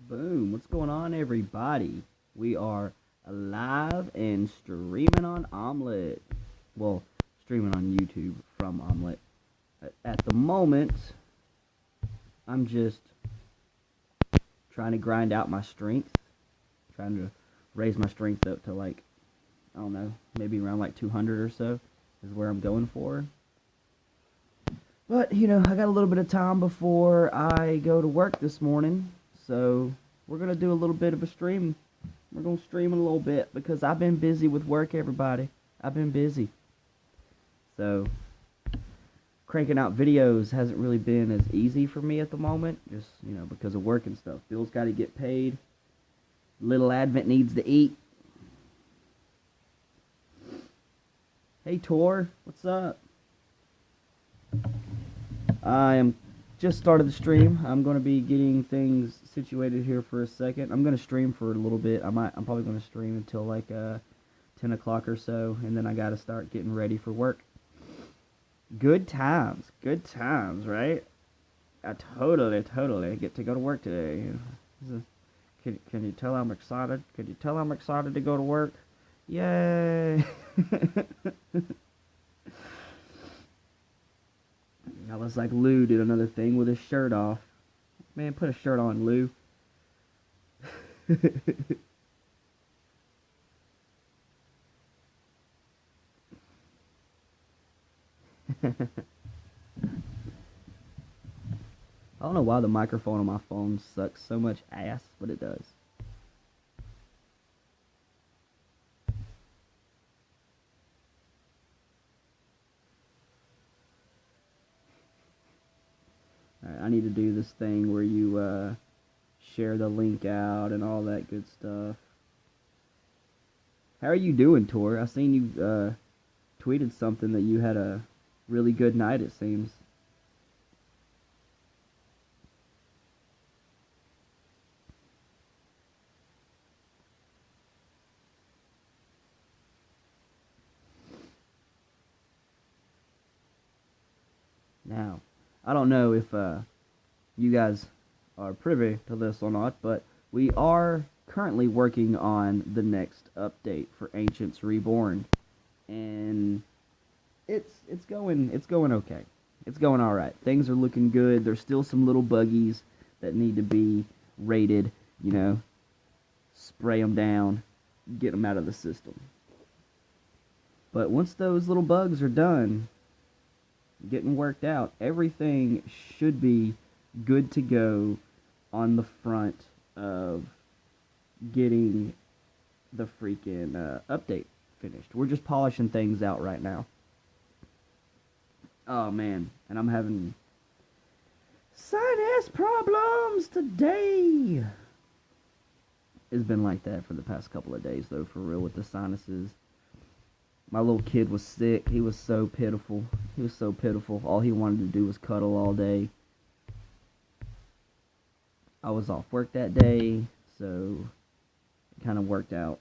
Boom. What's going on, everybody? We are live and streaming on Omlet. Well, streaming on YouTube from Omlet. At the moment, I'm just trying to grind out my strength. Trying to raise my strength up to like, I don't know, maybe around like 200 or so is where I'm going for. But, I got a little bit of time before I go to work this morning. So, we're going to do a little bit of a stream. We're going to stream a little bit because I've been busy with work, everybody. I've been busy. So, cranking out videos hasn't really been as easy for me at the moment. Just, because of work and stuff. Bills got to get paid. Little Advent needs to eat. Hey, Tor. What's up? I am just started the stream. I'm going to be getting things situated here for a second. I'm going to stream for a little bit. I'm probably going to stream until like 10 o'clock or so, and then I got to start getting ready for work. Good times, right? I totally get to go to work today. Can you tell I'm excited? Can you tell I'm excited to go to work? Yay! I was like Lou did another thing with his shirt off. Man, put a shirt on, Lou. I don't know why the microphone on my phone sucks so much ass, but it does. Alright, I need to do this thing where you share the link out and all that good stuff. How are you doing, Tor? I seen you tweeted something that you had a really good night, it seems. Now, I don't know if you guys are privy to this or not, but we are currently working on the next update for Ancients Reborn, and it's going okay. It's going all right. Things are looking good. There's still some little buggies that need to be raided. Spray them down, get them out of the system. But once those little bugs are done, getting worked out, everything should be good to go on the front of getting the freaking update finished. We're just polishing things out right now. Oh man, and I'm having sinus problems today. It's been like that for the past couple of days though, for real, with the sinuses. My little kid was sick. He was so pitiful. All he wanted to do was cuddle all day. I was off work that day, so it kind of worked out.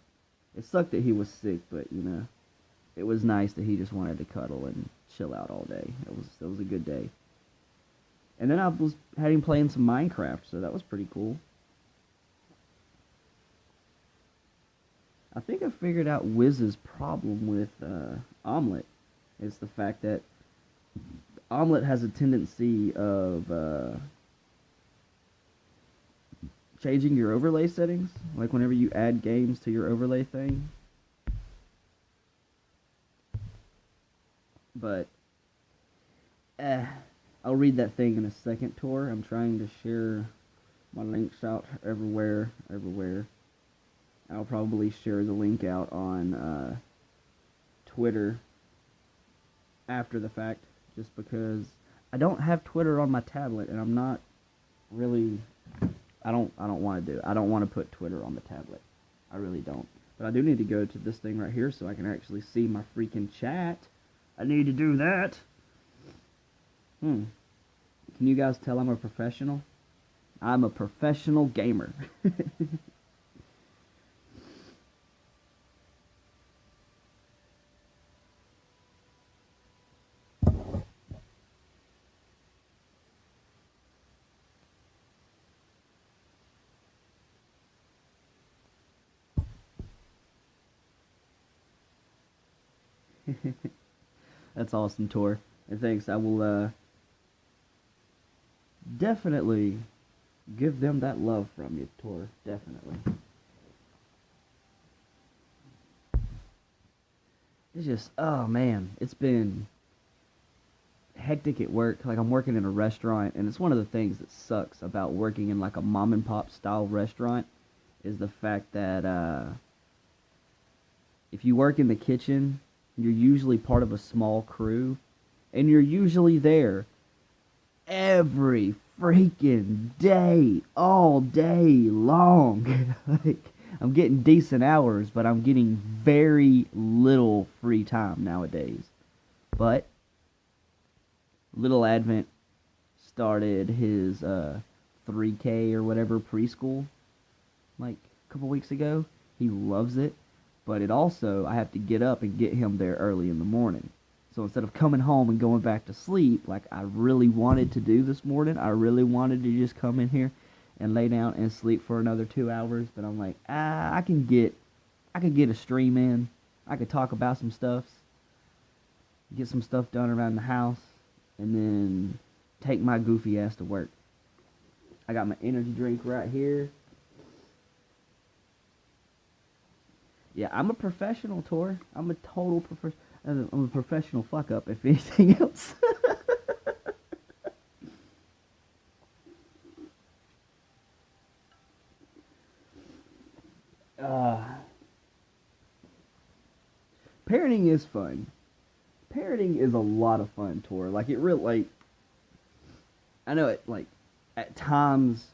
It sucked that he was sick, but it was nice that he just wanted to cuddle and chill out all day. It was a good day. And then I had him playing some Minecraft, so that was pretty cool. I think I figured out Wiz's problem with Omlet. It's the fact that Omlet has a tendency of changing your overlay settings. Like whenever you add games to your overlay thing. But, I'll read that thing in a second, Tor. I'm trying to share my links out everywhere. I'll probably share the link out on Twitter after the fact, just because I don't have Twitter on my tablet, and I'm not really. I don't want to do it. I don't want to put Twitter on the tablet. I really don't. But I do need to go to this thing right here so I can actually see my freaking chat. I need to do that. Can you guys tell I'm a professional? I'm a professional gamer. That's awesome, Tor. And thanks. I will definitely give them that love from you, Tor. Definitely. It's just, oh man, it's been hectic at work. Like, I'm working in a restaurant, and it's one of the things that sucks about working in like a mom and pop style restaurant is the fact that if you work in the kitchen, you're usually part of a small crew, and you're usually there every freaking day, all day long. Like, I'm getting decent hours, but I'm getting very little free time nowadays. But Little Advent started his 3K or whatever preschool like a couple weeks ago. He loves it, but it also, I have to get up and get him there early in the morning. So instead of coming home and going back to sleep like I really wanted to do this morning, I really wanted to just come in here and lay down and sleep for another 2 hours. But I'm like, I can get a stream in. I could talk about some stuff, get some stuff done around the house, and then take my goofy ass to work. I got my energy drink right here. Yeah, I'm a professional, Tor. I'm a total I'm a professional fuck up, if anything else. uh, Parenting is fun. Parenting is a lot of fun, Tor. Like, it really, like, I know it, like, at times,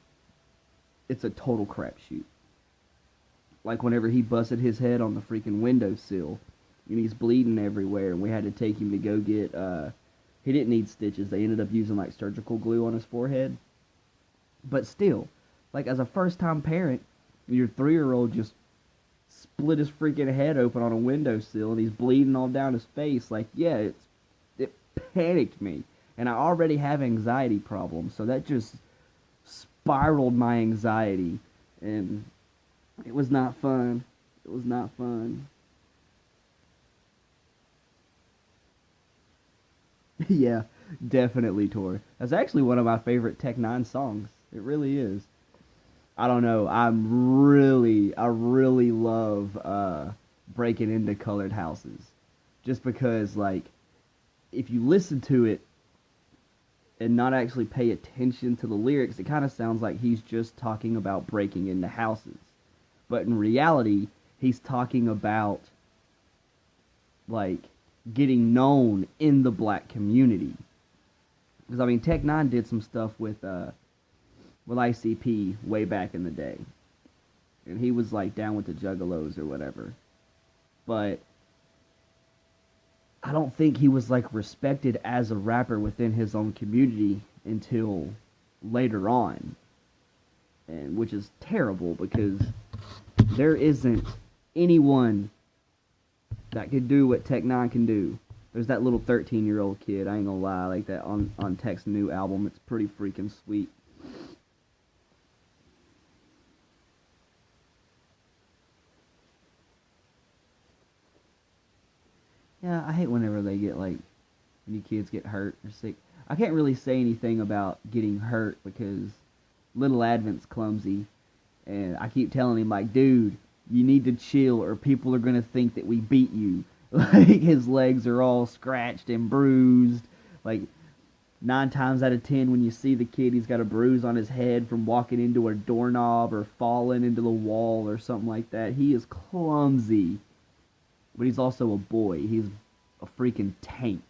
it's a total crapshoot. Like, whenever he busted his head on the freaking windowsill, and he's bleeding everywhere, and we had to take him to go get, he didn't need stitches. They ended up using, like, surgical glue on his forehead. But still, like, as a first-time parent, your 3-year-old just split his freaking head open on a windowsill, and he's bleeding all down his face. Like, yeah, it panicked me. And I already have anxiety problems, so that just spiraled my anxiety, and it was not fun. It was not fun. Yeah, definitely, Tor. That's actually one of my favorite Tech Nine songs. It really is. I don't know. I really love breaking into colored houses, just because, like, if you listen to it and not actually pay attention to the lyrics, it kind of sounds like he's just talking about breaking into houses. But in reality, he's talking about, like, getting known in the black community. Because, I mean, Tech Nine did some stuff with ICP way back in the day. And he was, like, down with the Juggalos or whatever. But I don't think he was, like, respected as a rapper within his own community until later on. And which is terrible, because there isn't anyone that could do what Tech Nine can do. There's that little 13-year-old kid, I ain't gonna lie, like that on Tech's new album. It's pretty freaking sweet. Yeah, I hate whenever they get, like, new kids get hurt or sick. I can't really say anything about getting hurt because Little Advent's clumsy. And I keep telling him, like, dude, you need to chill or people are going to think that we beat you. Like, his legs are all scratched and bruised. Like, 9 times out of 10 when you see the kid, he's got a bruise on his head from walking into a doorknob or falling into the wall or something like that. He is clumsy. But he's also a boy. He's a freaking tank.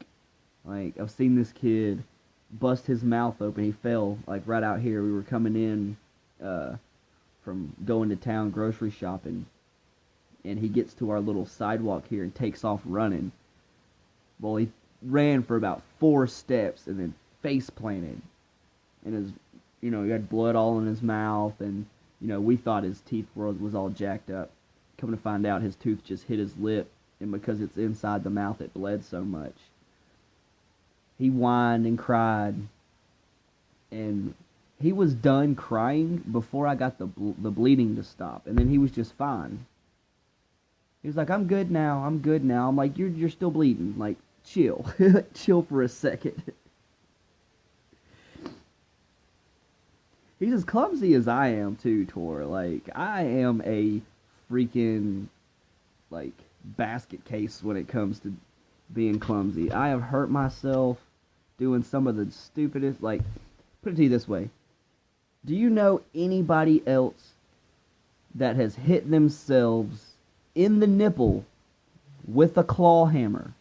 Like, I've seen this kid bust his mouth open. He fell, like, right out here. We were coming in from going to town grocery shopping. And he gets to our little sidewalk here and takes off running. Well, he ran for about 4 steps and then face planted. And his, he had blood all in his mouth. And, we thought his teeth was all jacked up. Come to find out, his tooth just hit his lip, and because it's inside the mouth, it bled so much. He whined and cried, and he was done crying before I got the bleeding to stop, and then he was just fine. He was like, I'm good now. I'm good now. I'm like, you're still bleeding. Like, chill. Chill for a second. He's as clumsy as I am too, Tor. Like, I am a freaking like basket case when it comes to being clumsy. I have hurt myself doing some of the stupidest, like, put it to you this way. Do you know anybody else that has hit themselves in the nipple with a claw hammer?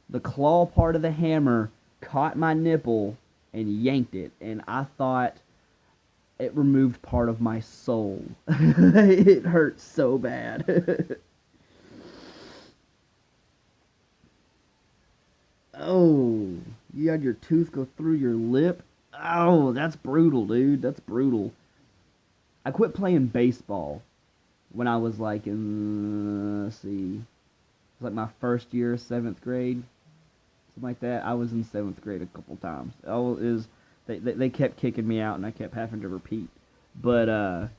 The claw part of the hammer caught my nipple and yanked it, and I thought it removed part of my soul. It hurt so bad. Oh, you had your tooth go through your lip? Oh, that's brutal, dude. That's brutal. I quit playing baseball when I was like in, let's see, it was like my first year, 7th grade, something like that. I was in 7th grade a couple times. Oh, they kept kicking me out and I kept having to repeat. But I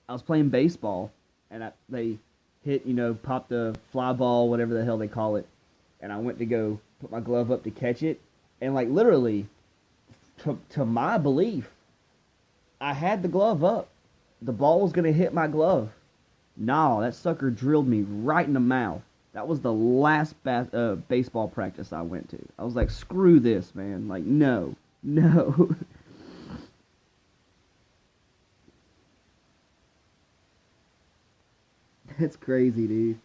was playing baseball and they hit, popped a fly ball, whatever the hell they call it, and I went to go put my glove up to catch it, and like literally, to my belief, I had the glove up. The ball was gonna hit my glove. No, that sucker drilled me right in the mouth. That was the last baseball practice I went to. I was like, screw this, man. Like, no, no. That's crazy, dude.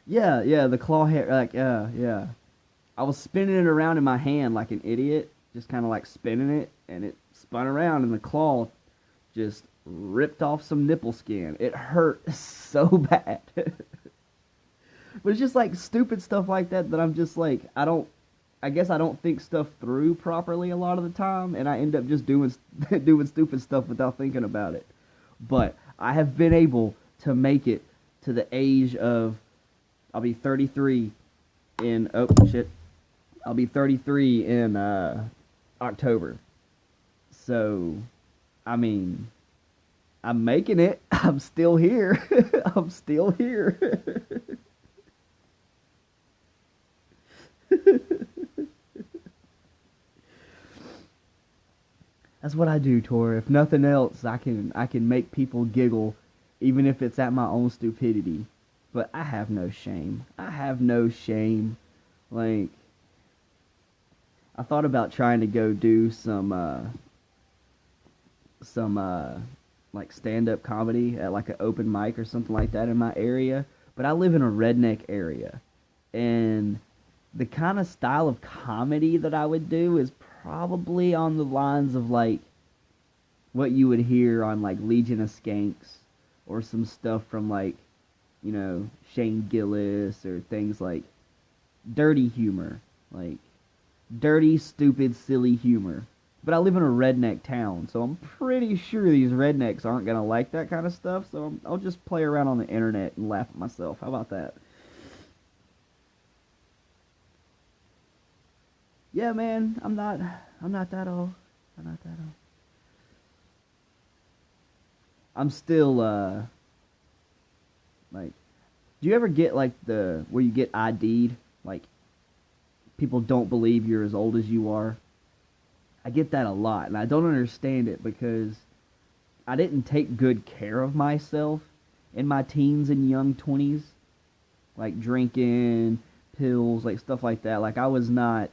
Yeah, the claw hair, like, yeah. I was spinning it around in my hand like an idiot, just kind of like spinning it, and it spun around, and the claw just ripped off some nipple skin. It hurt so bad. But it's just like stupid stuff like that that I'm just like, I guess I don't think stuff through properly a lot of the time, and I end up just doing doing stupid stuff without thinking about it. But I have been able to make it to the age of, I'll be 33 in, oh shit, I'll be 33 in October. So, I mean, I'm making it. I'm still here. I'm still here. That's what I do, Tor. If nothing else, I can make people giggle, even if it's at my own stupidity. But I have no shame. I have no shame. Like, I thought about trying to go do some like stand-up comedy at like an open mic or something like that in my area. But I live in a redneck area, and the kind of style of comedy that I would do is probably on the lines of like what you would hear on like Legion of Skanks or some stuff from like, Shane Gillis, or things like dirty humor, like dirty, stupid, silly humor. But I live in a redneck town, so I'm pretty sure these rednecks aren't gonna like that kind of stuff. So I'll just play around on the internet and laugh at myself. How about that? Yeah, man, I'm not that old. I'm not that old. I'm still like, do you ever get like the where you get ID'd, like people don't believe you're as old as you are? I get that a lot, and I don't understand it because I didn't take good care of myself in my teens and young 20s, like drinking, pills, like stuff like that. Like, I was not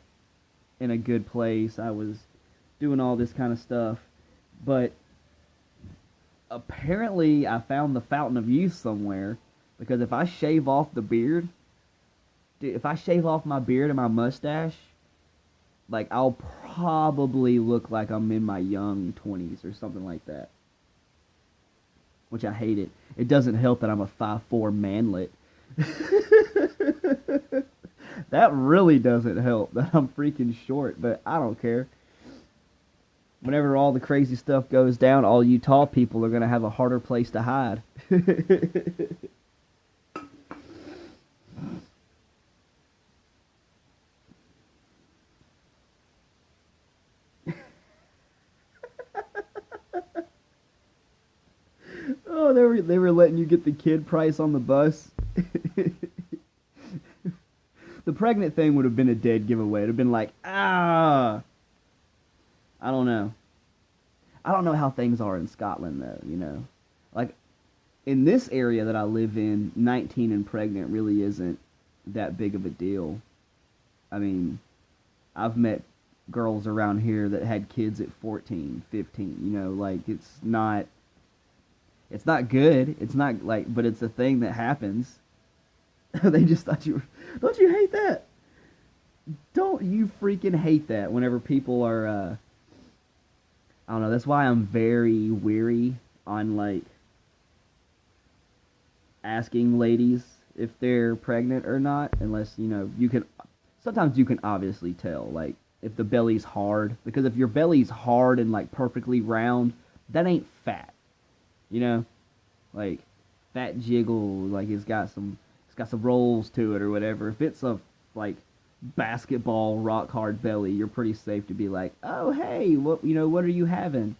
in a good place. I was doing all this kind of stuff, but apparently I found the fountain of youth somewhere, because if I shave off the beard, dude, if I shave off my beard and my mustache, like, I'll probably look like I'm in my young 20s or something like that. Which I hate it. It doesn't help that I'm a 5'4" manlet. That really doesn't help that I'm freaking short, but I don't care. Whenever all the crazy stuff goes down, all you tall people are going to have a harder place to hide. Oh, they were letting you get the kid price on the bus. The pregnant thing would have been a dead giveaway. It'd have been like, I don't know. I don't know how things are in Scotland though, you know. Like in this area that I live in, 19 and pregnant really isn't that big of a deal. I mean, I've met girls around here that had kids at 14, 15, you know, like it's not good. It's not like, but it's a thing that happens. They just thought you were, don't you hate that? Don't you freaking hate that whenever people are, I don't know, that's why I'm very weary on, like, asking ladies if they're pregnant or not, unless, you know, sometimes you can obviously tell, like, if the belly's hard, because if your belly's hard and, like, perfectly round, that ain't fat, you know? Like, fat jiggle, like, it's got some rolls to it or whatever. If it's a, like, basketball rock hard belly, you're pretty safe to be like, oh, hey, what are you having?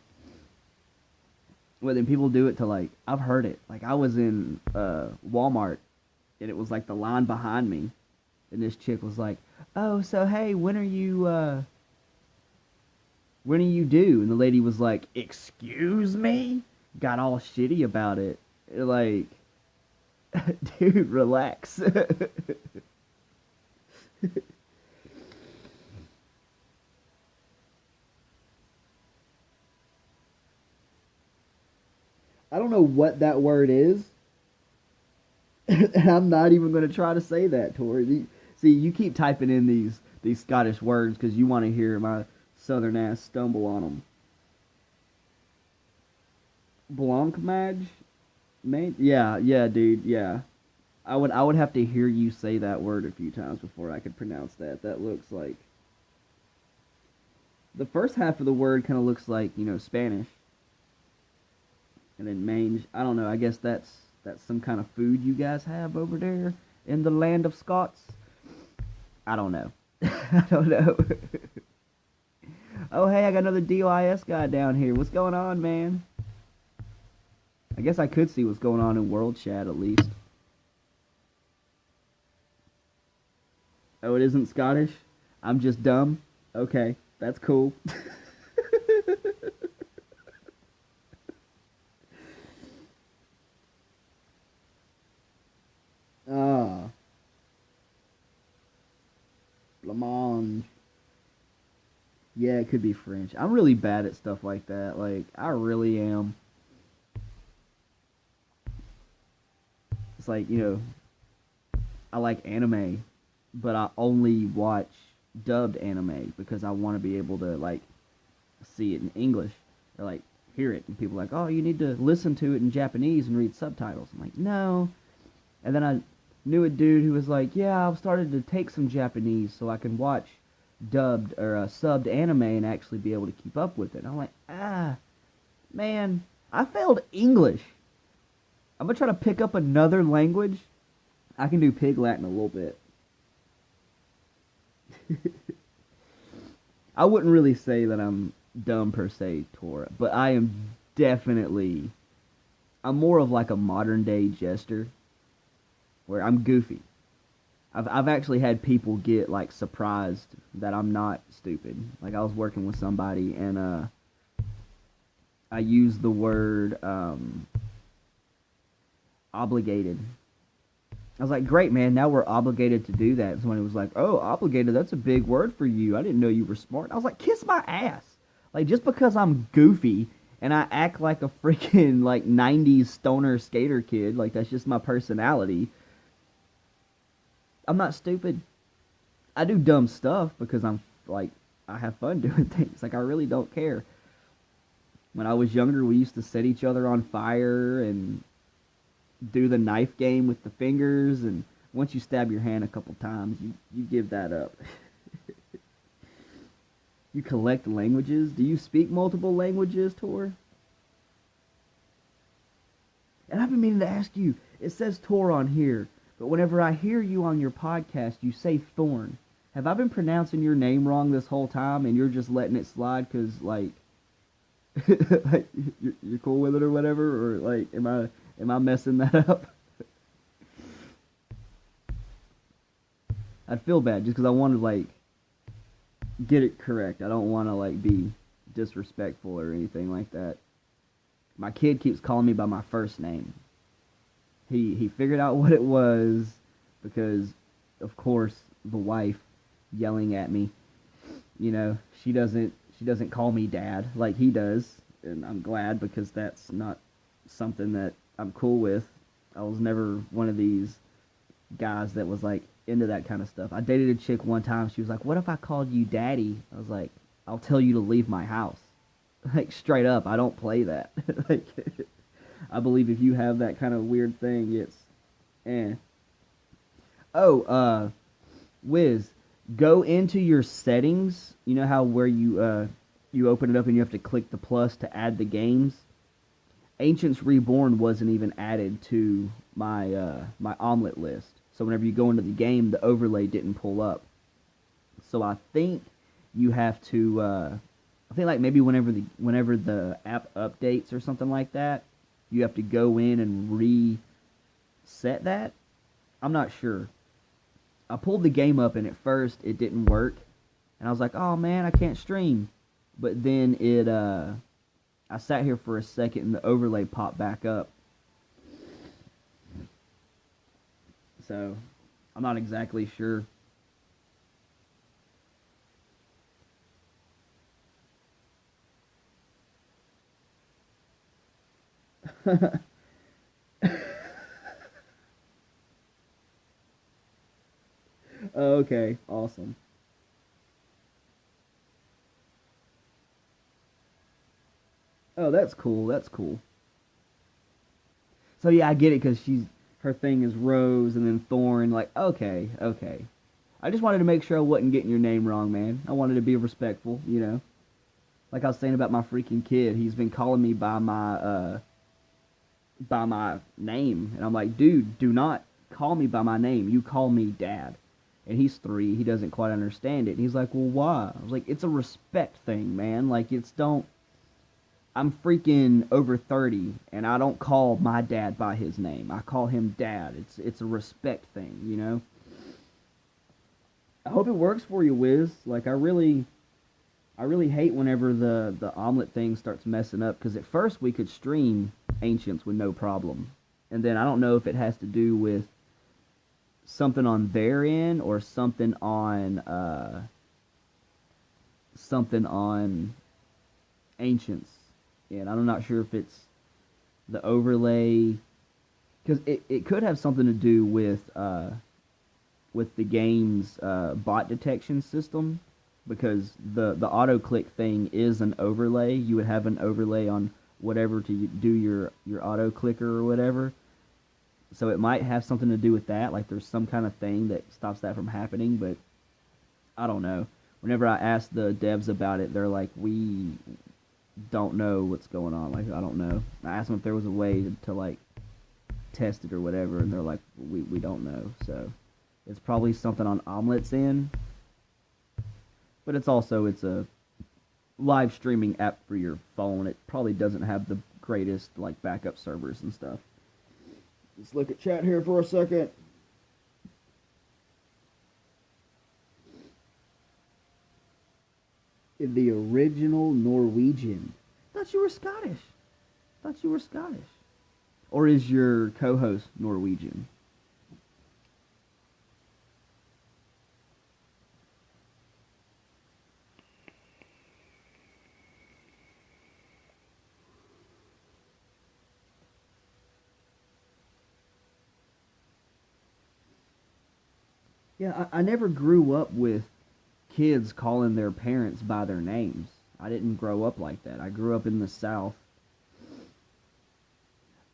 Well, then people do it to, like, I've heard it. Like, I was in Walmart, and it was, like, the line behind me, and this chick was like, oh, so, hey, when are you due? And the lady was like, excuse me? Got all shitty about it. Like, dude, relax. I don't know what that word is, and I'm not even going to try to say that, Tori. See, you keep typing in these Scottish words because you want to hear my southern ass stumble on them. Blancmage? Yeah, dude, yeah. I would have to hear you say that word a few times before I could pronounce that. That looks like the first half of the word kind of looks like, you know, Spanish. And then mange, I don't know, I guess that's some kind of food you guys have over there in the land of Scots. I don't know. I don't know. Oh, hey, I got another DOIS guy down here. What's going on, man? I guess I could see what's going on in World Chat at least. Oh, it isn't Scottish? I'm just dumb? Okay, that's cool. Ah. Blancmange. Yeah, it could be French. I'm really bad at stuff like that. Like, I really am. It's like, you know, I like anime, but I only watch dubbed anime because I want to be able to, like, see it in English or, like, hear it. And people are like, oh, you need to listen to it in Japanese and read subtitles. I'm like, no. And then I knew a dude who was like, yeah, I've started to take some Japanese so I can watch dubbed or subbed anime and actually be able to keep up with it. And I'm like, man, I failed English. I'm going to try to pick up another language. I can do Pig Latin a little bit. I wouldn't really say that I'm dumb per se, Tora, but I am definitely, I'm more of like a modern day jester where I'm goofy. I've actually had people get like surprised that I'm not stupid. Like I was working with somebody and I used the word obligated. I was like, great, man, now we're obligated to do that. And somebody was like, oh, obligated, that's a big word for you. I didn't know you were smart. I was like, kiss my ass. Like, just because I'm goofy and I act like a freaking, like, 90s stoner skater kid, like, that's just my personality, I'm not stupid. I do dumb stuff because I'm, like, I have fun doing things. Like, I really don't care. When I was younger, we used to set each other on fire and do the knife game with the fingers, and once you stab your hand a couple times, you give that up. You collect languages? Do you speak multiple languages, Tor? And I've been meaning to ask you, it says Tor on here, but whenever I hear you on your podcast, you say Thorn. Have I been pronouncing your name wrong this whole time, and you're just letting it slide because, like, like you're cool with it or whatever, or like, am Am I messing that up? I'd feel bad just because I want to like get it correct. I don't want to like be disrespectful or anything like that. My kid keeps calling me by my first name. He figured out what it was because, of course, the wife yelling at me. You know, she doesn't call me dad like he does, and I'm glad because that's not something that I'm cool with. I was never one of these guys that was like into that kind of stuff. I dated a chick one time. She was like, "What if I called you daddy?" I was like, "I'll tell you to leave my house." Like straight up, I don't play that. Like I believe if you have that kind of weird thing, it's eh. Oh, Wiz, go into your settings. You know how where you open it up and you have to click the plus to add the games. Ancients Reborn wasn't even added to my Omlet list. So whenever you go into the game, the overlay didn't pull up. So I think you have to. I think like maybe whenever the app updates or something like that, you have to go in and reset that. I'm not sure. I pulled the game up and at first it didn't work, and I was like, "Oh man, I can't stream." But then I sat here for a second and the overlay popped back up. So I'm not exactly sure. Okay, awesome. Oh, that's cool. That's cool. So yeah, I get it because her thing is Rose and then Thorn. Like, okay, okay. I just wanted to make sure I wasn't getting your name wrong, man. I wanted to be respectful, you know. Like I was saying about my freaking kid, he's been calling me by my name, and I'm like, dude, do not call me by my name. You call me dad. And he's 3. He doesn't quite understand it. And he's like, well, why? I was like, it's a respect thing, man. Like, it's don't. I'm freaking over 30, and I don't call my dad by his name. I call him dad. It's a respect thing, you know. I hope it works for you, Wiz. Like, I really hate whenever the omelet thing starts messing up because at first we could stream Ancients with no problem, and then I don't know if it has to do with something on their end or something on Ancients, and I'm not sure if it's the overlay because it could have something to do with the game's bot detection system because the auto click thing is an overlay. You would have an overlay on whatever to do your auto clicker or whatever. So it might have something to do with that. Like there's some kind of thing that stops that from happening, but I don't know. Whenever I ask the devs about it, they're like, we don't know what's going on. Like I don't know. I asked them if there was a way to like test it or whatever, and they're like, we don't know. So it's probably something on Omelet's end, but it's a live streaming app for your phone. It probably doesn't have the greatest like backup servers and stuff. Let's look at chat here for a second. In the original Norwegian. Thought you were Scottish. Thought you were Scottish. Or is your co-host Norwegian? Yeah, I never grew up with kids calling their parents by their names. I didn't grow up like that. I grew up in the South.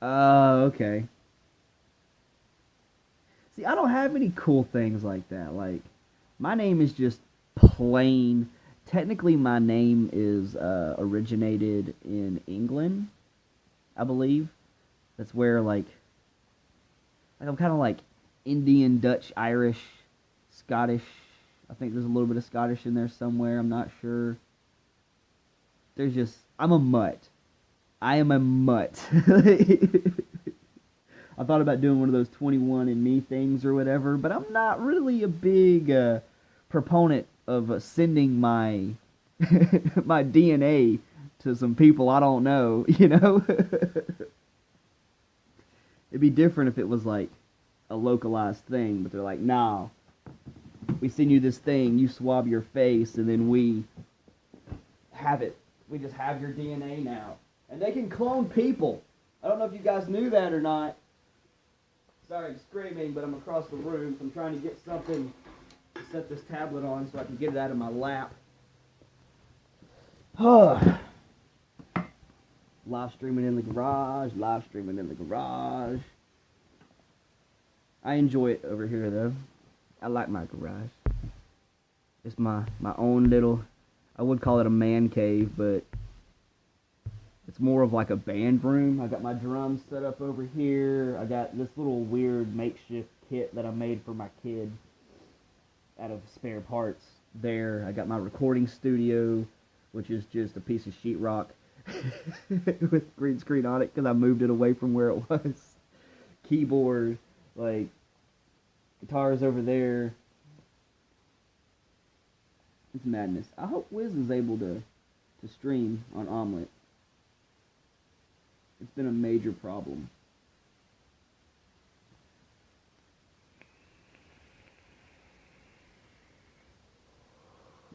Oh, okay. See, I don't have any cool things like that. Like, my name is just plain. Technically, my name is originated in England, I believe. That's where, like I'm kind of like Indian, Dutch, Irish, Scottish. I think there's a little bit of Scottish in there somewhere. I'm not sure. I'm a mutt. I am a mutt. I thought about doing one of those 21andMe things or whatever, but I'm not really a big proponent of sending my my DNA to some people I don't know, you know? It'd be different if it was like a localized thing, but they're like, nah, we send you this thing, you swab your face, and then we have it. We just have your DNA now. And they can clone people. I don't know if you guys knew that or not. Sorry, I'm screaming, but I'm across the room, so I'm trying to get something to set this tablet on so I can get it out of my lap. Live streaming in the garage, live streaming in the garage. I enjoy it over here, though. I like my garage. It's my own little, I would call it a man cave, but it's more of like a band room. I got my drums set up over here. I got this little weird makeshift kit that I made for my kid out of spare parts there. I got my recording studio, which is just a piece of sheetrock with green screen on it because I moved it away from where it was. Keyboard, like, guitars over there. It's madness. I hope Wiz is able to stream on Omlet. It's been a major problem.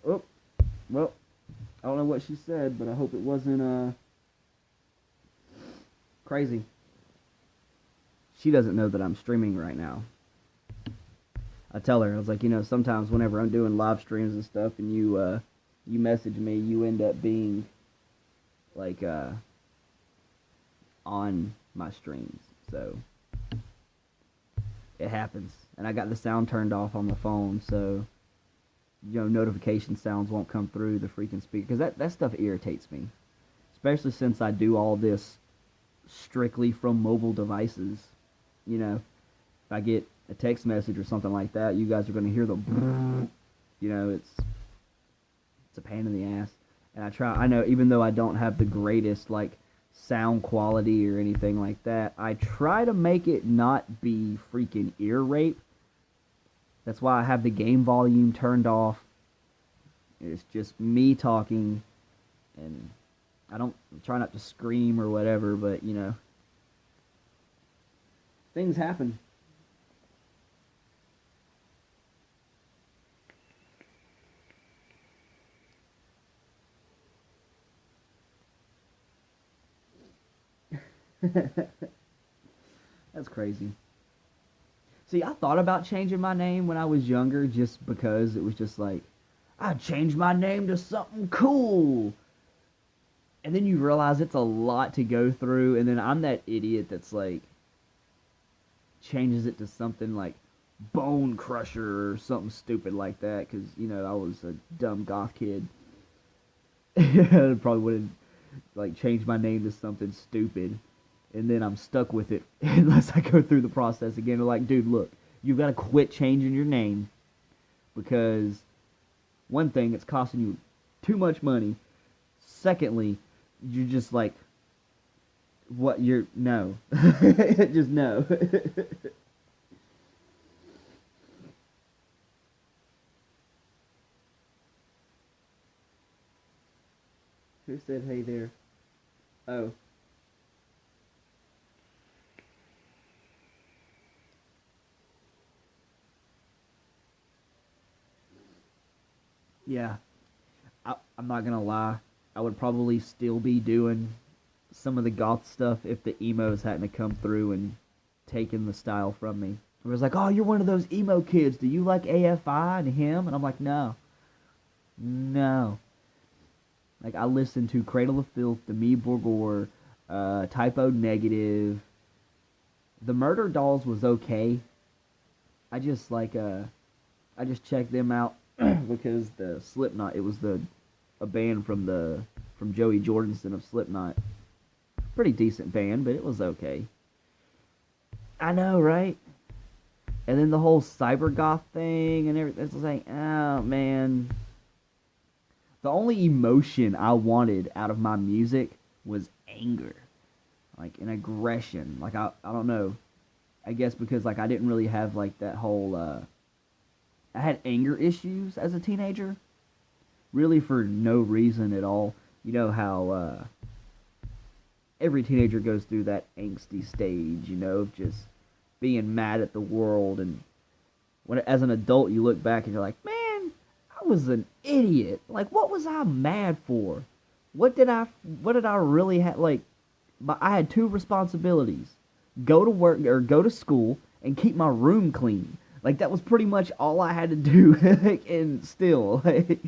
Oh, well, I don't know what she said, but I hope it wasn't crazy. She doesn't know that I'm streaming right now. I tell her, I was like, you know, sometimes whenever I'm doing live streams and stuff and you message me, you end up being like on my streams. So it happens. And I got the sound turned off on the phone, so you know, notification sounds won't come through the freaking speaker, because that stuff irritates me, especially since I do all this strictly from mobile devices. You know, if I get a text message or something like that, you guys are going to hear the you know, it's a pain in the ass. And I know, even though I don't have the greatest like sound quality or anything like that, I try to make it not be freaking ear rape. That's why I have the game volume turned off. It's just me talking, and I try not to scream or whatever, but you know, things happen. That's crazy. See, I thought about changing my name when I was younger just because it was just like, I'd change my name to something cool. And then you realize it's a lot to go through, and then I'm that idiot that's like, changes it to something like Bone Crusher or something stupid like that, because, you know, I was a dumb goth kid. I probably would have like changed my name to something stupid. And then I'm stuck with it unless I go through the process again. They're like, dude, look, you've got to quit changing your name, because one thing, it's costing you too much money. Secondly, you're just like, what, no. Just no. Who said hey there? Oh. Yeah, I'm not gonna lie. I would probably still be doing some of the goth stuff if the emos hadn't come through and taken the style from me. It was like, oh, you're one of those emo kids. Do you like AFI and him? And I'm like, no. No. Like, I listened to Cradle of Filth, Demi Borgore, Typo Negative. The Murder Dolls was okay. I just checked them out because the Slipknot, it was a band from Joey Jordison of Slipknot. Pretty decent band, but it was okay. I know, right? And then the whole cyber goth thing and everything, it's like, oh man. The only emotion I wanted out of my music was anger, like an aggression. Like I don't know. I guess because like I didn't really have like that whole I had anger issues as a teenager, really for no reason at all. You know how every teenager goes through that angsty stage, of just being mad at the world, and when as an adult you look back and you're like, man, I was an idiot. Like, what was I mad for? What did I really have? Like, but I had two responsibilities: go to work or go to school and keep my room clean. Like, that was pretty much all I had to do. And still, like,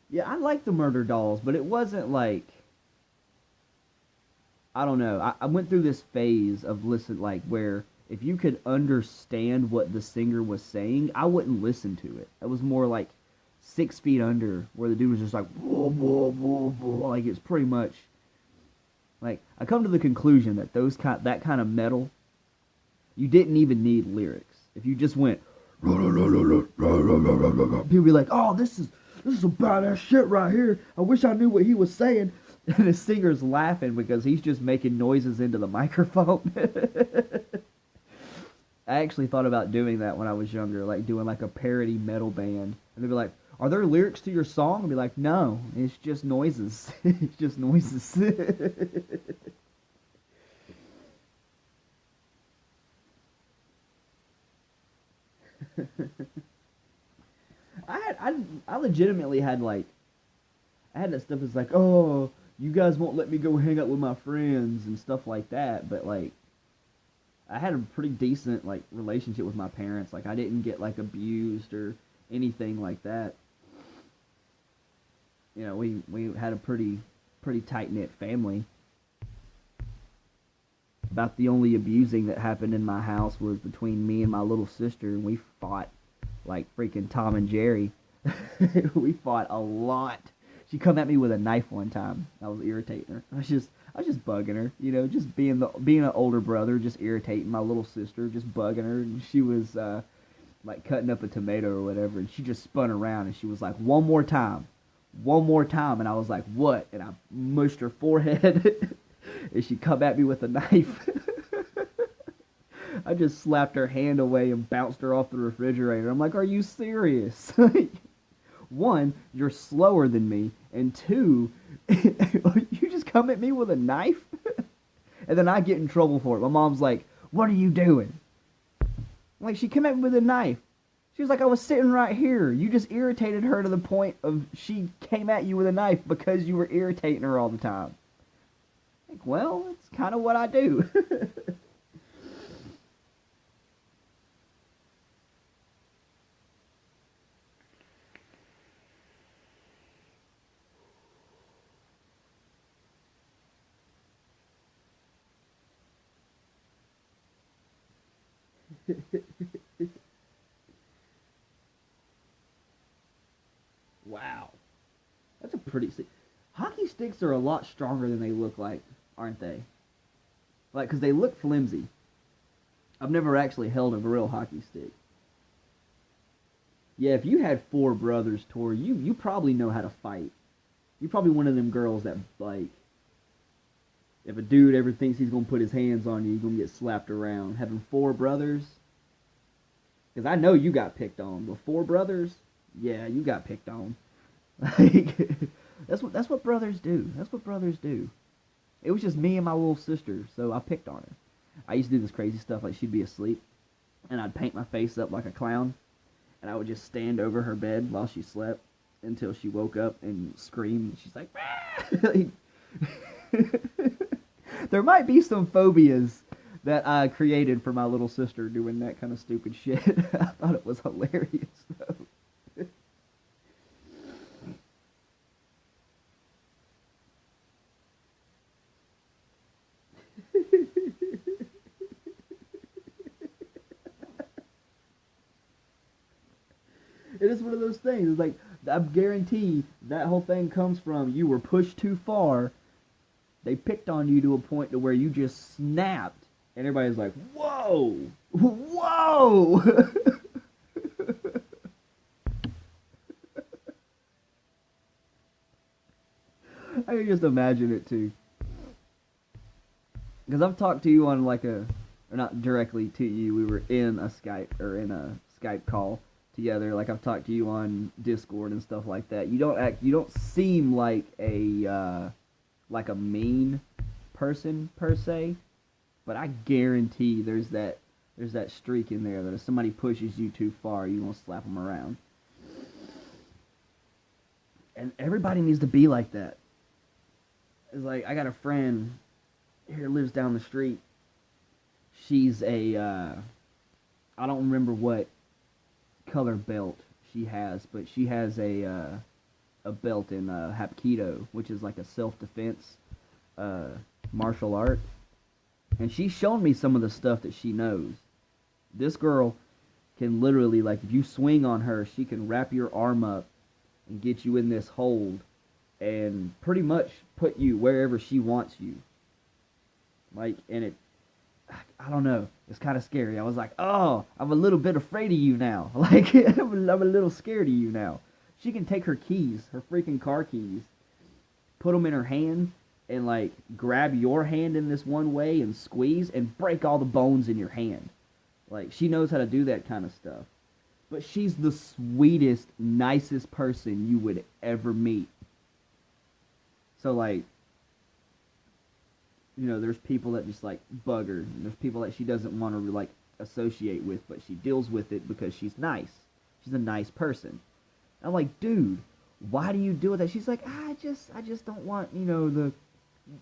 yeah, I like the Murder Dolls, but it wasn't like, I don't know. I went through this phase of listen, like, where if you could understand what the singer was saying, I wouldn't listen to it. It was more like 6 feet under, where the dude was just like, whoa, whoa, whoa, whoa. Like, it's pretty much like, I come to the conclusion that that kind of metal, you didn't even need lyrics. If you just went, people be like, oh, this is some badass shit right here. I wish I knew what he was saying. And the singer's laughing because he's just making noises into the microphone. I actually thought about doing that when I was younger, like doing like a parody metal band. And they'd be like, are there lyrics to your song? I'd be like, no, it's just noises. It's just noises. I legitimately had like, I had that stuff that's like, oh, you guys won't let me go hang out with my friends and stuff like that. But like, I had a pretty decent like relationship with my parents. Like, I didn't get like abused or anything like that. We had a pretty tight knit family. About the only abusing that happened in my house was between me and my little sister, and we fought like freaking Tom and Jerry. We fought a lot. She come at me with a knife one time. I was irritating her. I was just bugging her, just being an older brother, just irritating my little sister, just bugging her. And she was like cutting up a tomato or whatever, and she just spun around and she was like, one more time, and I was like, what? And I mushed her forehead, and she come at me with a knife. I just slapped her hand away and bounced her off the refrigerator. I'm like, are you serious? One, you're slower than me, and two, you just come at me with a knife? And then I get in trouble for it. My mom's like, what are you doing? Like, she came at me with a knife. She was like, I was sitting right here. You just irritated her to the point of she came at you with a knife because you were irritating her all the time. Like, well, it's kind of what I do. Wow. That's a pretty... Hockey sticks are a lot stronger than they look like, aren't they? Like, because they look flimsy. I've never actually held a real hockey stick. Yeah, if you had four brothers, Tori, you probably know how to fight. You're probably one of them girls that, like, if a dude ever thinks he's going to put his hands on you, you're going to get slapped around. Having four brothers... Because I know you got picked on. With four brothers, yeah, you got picked on. Like, that's what brothers do. That's what brothers do. It was just me and my little sister, so I picked on her. I used to do this crazy stuff, like she'd be asleep, and I'd paint my face up like a clown, and I would just stand over her bed while she slept until she woke up and screamed. She's like, like, there might be some phobias that I created for my little sister doing that kind of stupid shit. I thought it was hilarious, though. It is one of those things. It's like, I guarantee that whole thing comes from you were pushed too far. They picked on you to a point to where you just snapped. And everybody's like, whoa! Whoa! I can just imagine it too. Because I've talked to you on like or not directly to you. We were in a Skype call together. Like I've talked to you on Discord and stuff like that. You don't seem like a mean person per se, but I guarantee there's that streak in there that if somebody pushes you too far, you won't slap them around. And everybody needs to be like that. It's like I got a friend here lives down the street. She's I don't remember what color belt she has, but she has a belt in Hapkido, which is like a self-defense martial art. And she's shown me some of the stuff that she knows. This girl can literally, like, if you swing on her, she can wrap your arm up and get you in this hold and pretty much put you wherever she wants you. Like, and I don't know, it's kind of scary. I was like, oh, I'm a little bit afraid of you now. Like, I'm a little scared of you now. She can take her keys, her freaking car keys, put them in her hand, and, like, grab your hand in this one way and squeeze and break all the bones in your hand. Like, she knows how to do that kind of stuff. But she's the sweetest, nicest person you would ever meet. So, like, you know, there's people that just, like, bug her. And there's people that she doesn't want to, like, associate with, but she deals with it because she's nice. She's a nice person. I'm like, dude, why do you do that? She's like, I just don't want, to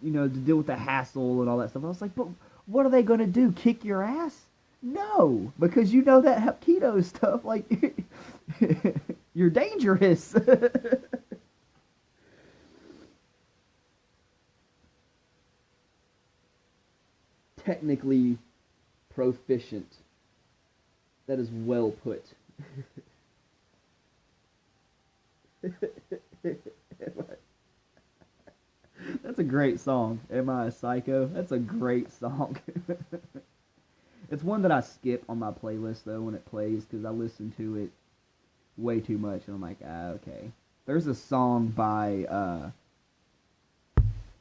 deal with the hassle and all that stuff. I was like, but what are they going to do? Kick your ass? No, because you know that Hapkido stuff, like, you're dangerous. Technically proficient. That is well put. That's a great song. Am I a Psycho? That's a great song. It's one that I skip on my playlist, though, when it plays, because I listen to it way too much, and I'm like, okay. There's a song by,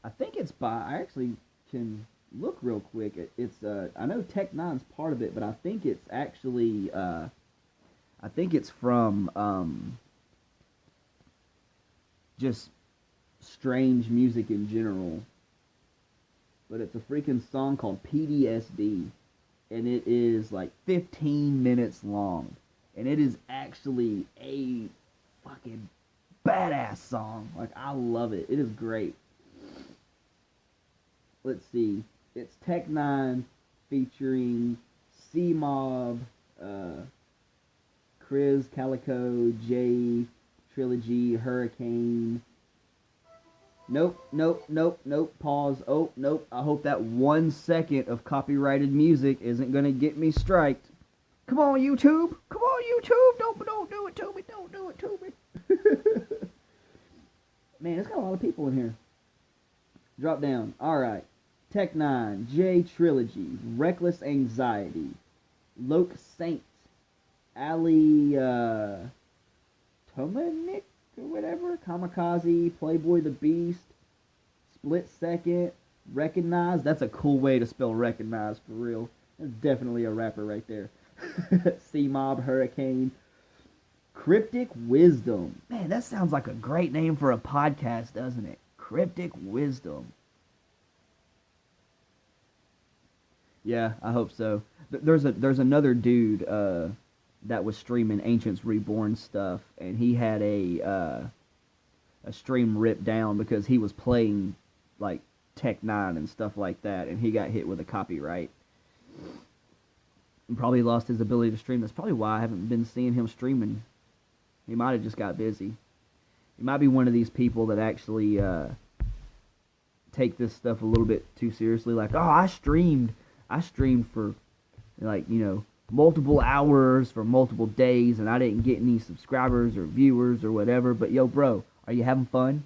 I think it's by, I actually can look real quick. It's, I know Tech Nine's part of it, but I think it's actually, I think it's from, just strange music in general. But it's a freaking song called PTSD. And it is like 15 minutes long. And it is actually a fucking badass song. Like, I love it. It is great. Let's see. It's Tech Nine featuring C-Mob, Chris, Calico, Jay, Trilogy, Hurricane. Nope. Pause. Oh, nope. I hope that 1 second of copyrighted music isn't going to get me striked. Come on, YouTube. Come on, YouTube. Don't do it to me. Don't do it to me. Man, it's got a lot of people in here. Drop down. All right. Tech Nine, J Trilogy, Reckless Anxiety, Loke Saint, Ali Tomanik, or whatever, Kamikaze, Playboy the Beast, Split Second, Recognize. That's a cool way to spell recognize, for real. That's definitely a rapper right there. C-Mob, Hurricane, Cryptic Wisdom. Man, that sounds like a great name for a podcast, doesn't it? Cryptic Wisdom. Yeah, I hope so. There's another dude that was streaming Ancients Reborn stuff, and he had a stream ripped down because he was playing like Tech Nine and stuff like that, and he got hit with a copyright. And probably lost his ability to stream. That's probably why I haven't been seeing him streaming. He might have just got busy. He might be one of these people that actually take this stuff a little bit too seriously. Like, oh, I streamed for, like, multiple hours for multiple days, and I didn't get any subscribers or viewers or whatever. But yo, bro, are you having fun?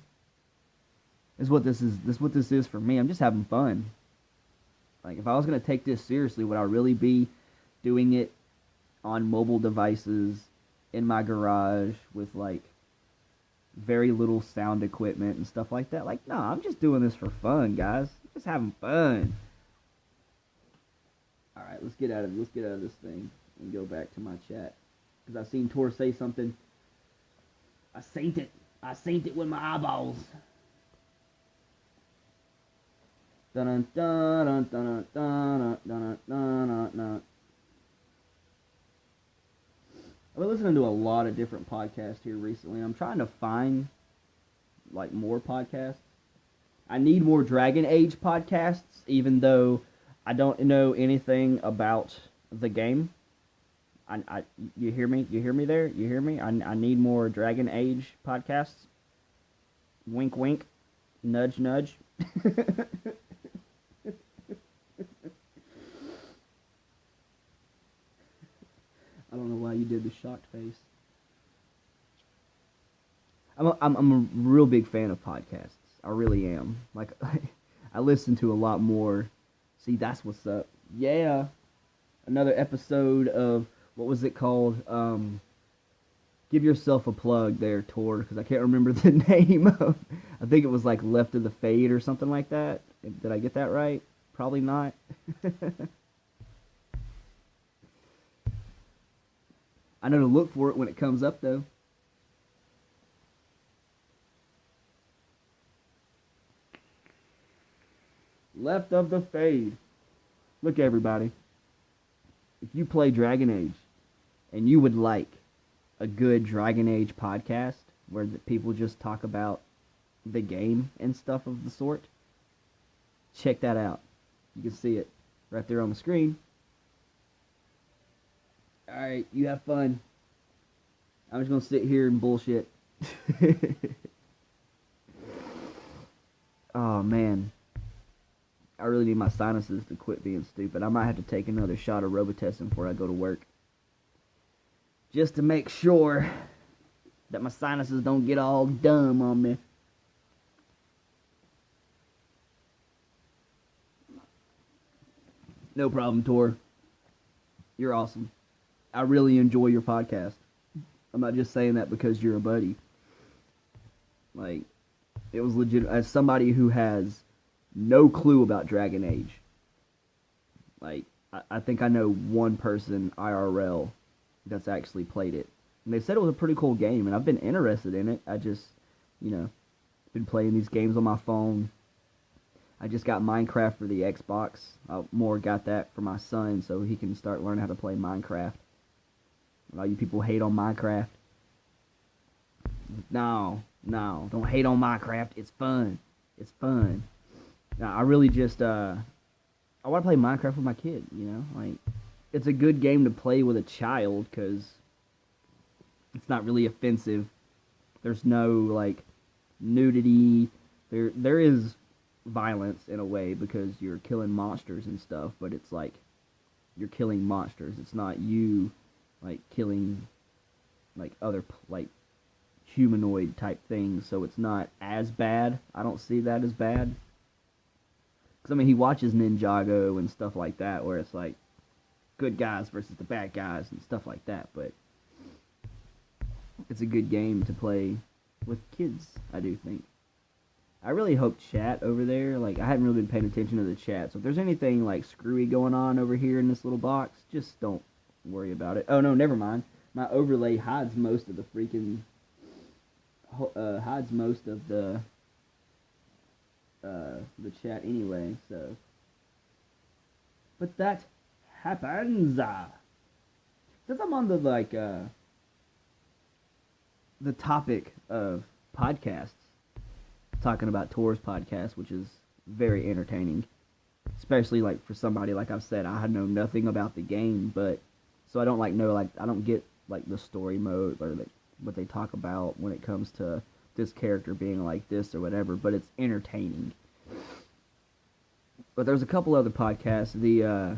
This is what this is for me. I'm just having fun. Like, if I was gonna take this seriously, would I really be doing it on mobile devices in my garage with, like, very little sound equipment and stuff like that. Like, no, I'm just doing this for fun, guys. Just having fun. All right, let's get out of this thing and go back to my chat because I seen Tor say something. I seen it with my eyeballs. Dun dun dun dun dun dun dun dun. I've been listening to a lot of different podcasts here recently. I'm trying to find like more podcasts. I need more Dragon Age podcasts, even though I don't know anything about the game. You hear me? You hear me there? You hear me? I need more Dragon Age podcasts. Wink, wink. Nudge, nudge. I don't know why you did the shocked face. I'm a real big fan of podcasts. I really am. Like, I listen to a lot more. See, that's what's up. Yeah. Another episode of, what was it called? Give yourself a plug there, Tor, because I can't remember the name of. I think it was like Left of the Fade or something like that. Did I get that right? Probably not. I know to look for it when it comes up, though. Left of the Fade. Look, everybody. If you play Dragon Age and you would like a good Dragon Age podcast where the people just talk about the game and stuff of the sort, check that out. You can see it right there on the screen. Alright, you have fun. I'm just going to sit here and bullshit. Oh, man. I really need my sinuses to quit being stupid. I might have to take another shot of Robitussin before I go to work. Just to make sure that my sinuses don't get all dumb on me. No problem, Tor. You're awesome. I really enjoy your podcast. I'm not just saying that because you're a buddy. Like, it was legit. As somebody who has no clue about Dragon Age, like, I think I know one person IRL that's actually played it. And they said it was a pretty cool game, and I've been interested in it. I just, been playing these games on my phone. I just got Minecraft for the Xbox. I more got that for my son so he can start learning how to play Minecraft. A lot of you people hate on Minecraft. No, don't hate on Minecraft. It's fun. It's fun. Now, I really just, I want to play Minecraft with my kid, Like, it's a good game to play with a child because it's not really offensive. There's no, like, nudity. There is violence in a way because you're killing monsters and stuff, but it's like you're killing monsters. It's not you, like, killing, like, other, like, humanoid type things, so it's not as bad. I don't see that as bad. Because, I mean, he watches Ninjago and stuff like that, where it's like good guys versus the bad guys and stuff like that, but it's a good game to play with kids, I do think. I really hope chat over there, like, I haven't really been paying attention to the chat, so if there's anything, like, screwy going on over here in this little box, just don't worry about it. Oh, no, never mind. My overlay hides most of the freaking, the chat anyway, so. But that happens. Since I'm on the, like, the topic of podcasts, talking about Tor's podcast, which is very entertaining, especially, like, for somebody, like I've said, I know nothing about the game, but, so I don't, like, know, like, I don't get, like, the story mode, or, like, what they talk about when it comes to this character being like this or whatever, but it's entertaining. But there's a couple other podcasts, the,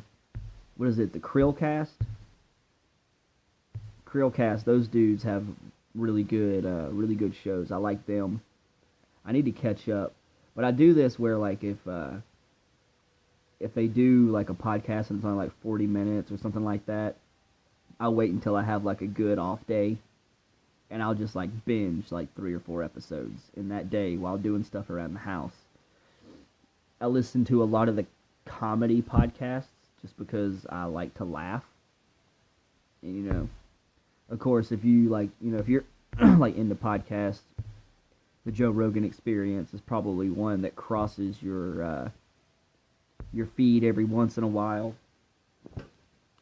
what is it, the Krillcast? Krillcast, those dudes have really good shows. I like them. I need to catch up. But I do this where, like, if they do, like, a podcast and it's only, like, 40 minutes or something like that, I'll wait until I have, like, a good off day. and I'll just like binge like 3 or 4 episodes in that day while doing stuff around the house. I listen to a lot of the comedy podcasts just because I like to laugh. And, you know, of course, if you like, you know, if you're like into podcasts, the Joe Rogan Experience is probably one that crosses your feed every once in a while.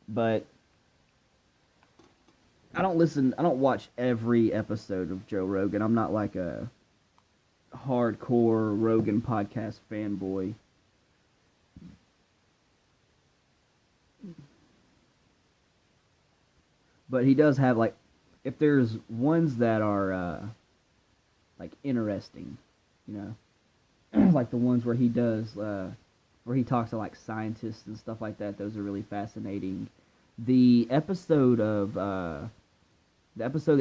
But I don't watch every episode of Joe Rogan. I'm not like a hardcore Rogan podcast fanboy. But he does have, like, if there's ones that are like interesting, you know, like the ones where he does where he talks to like scientists and stuff like that, those are really fascinating. The episode that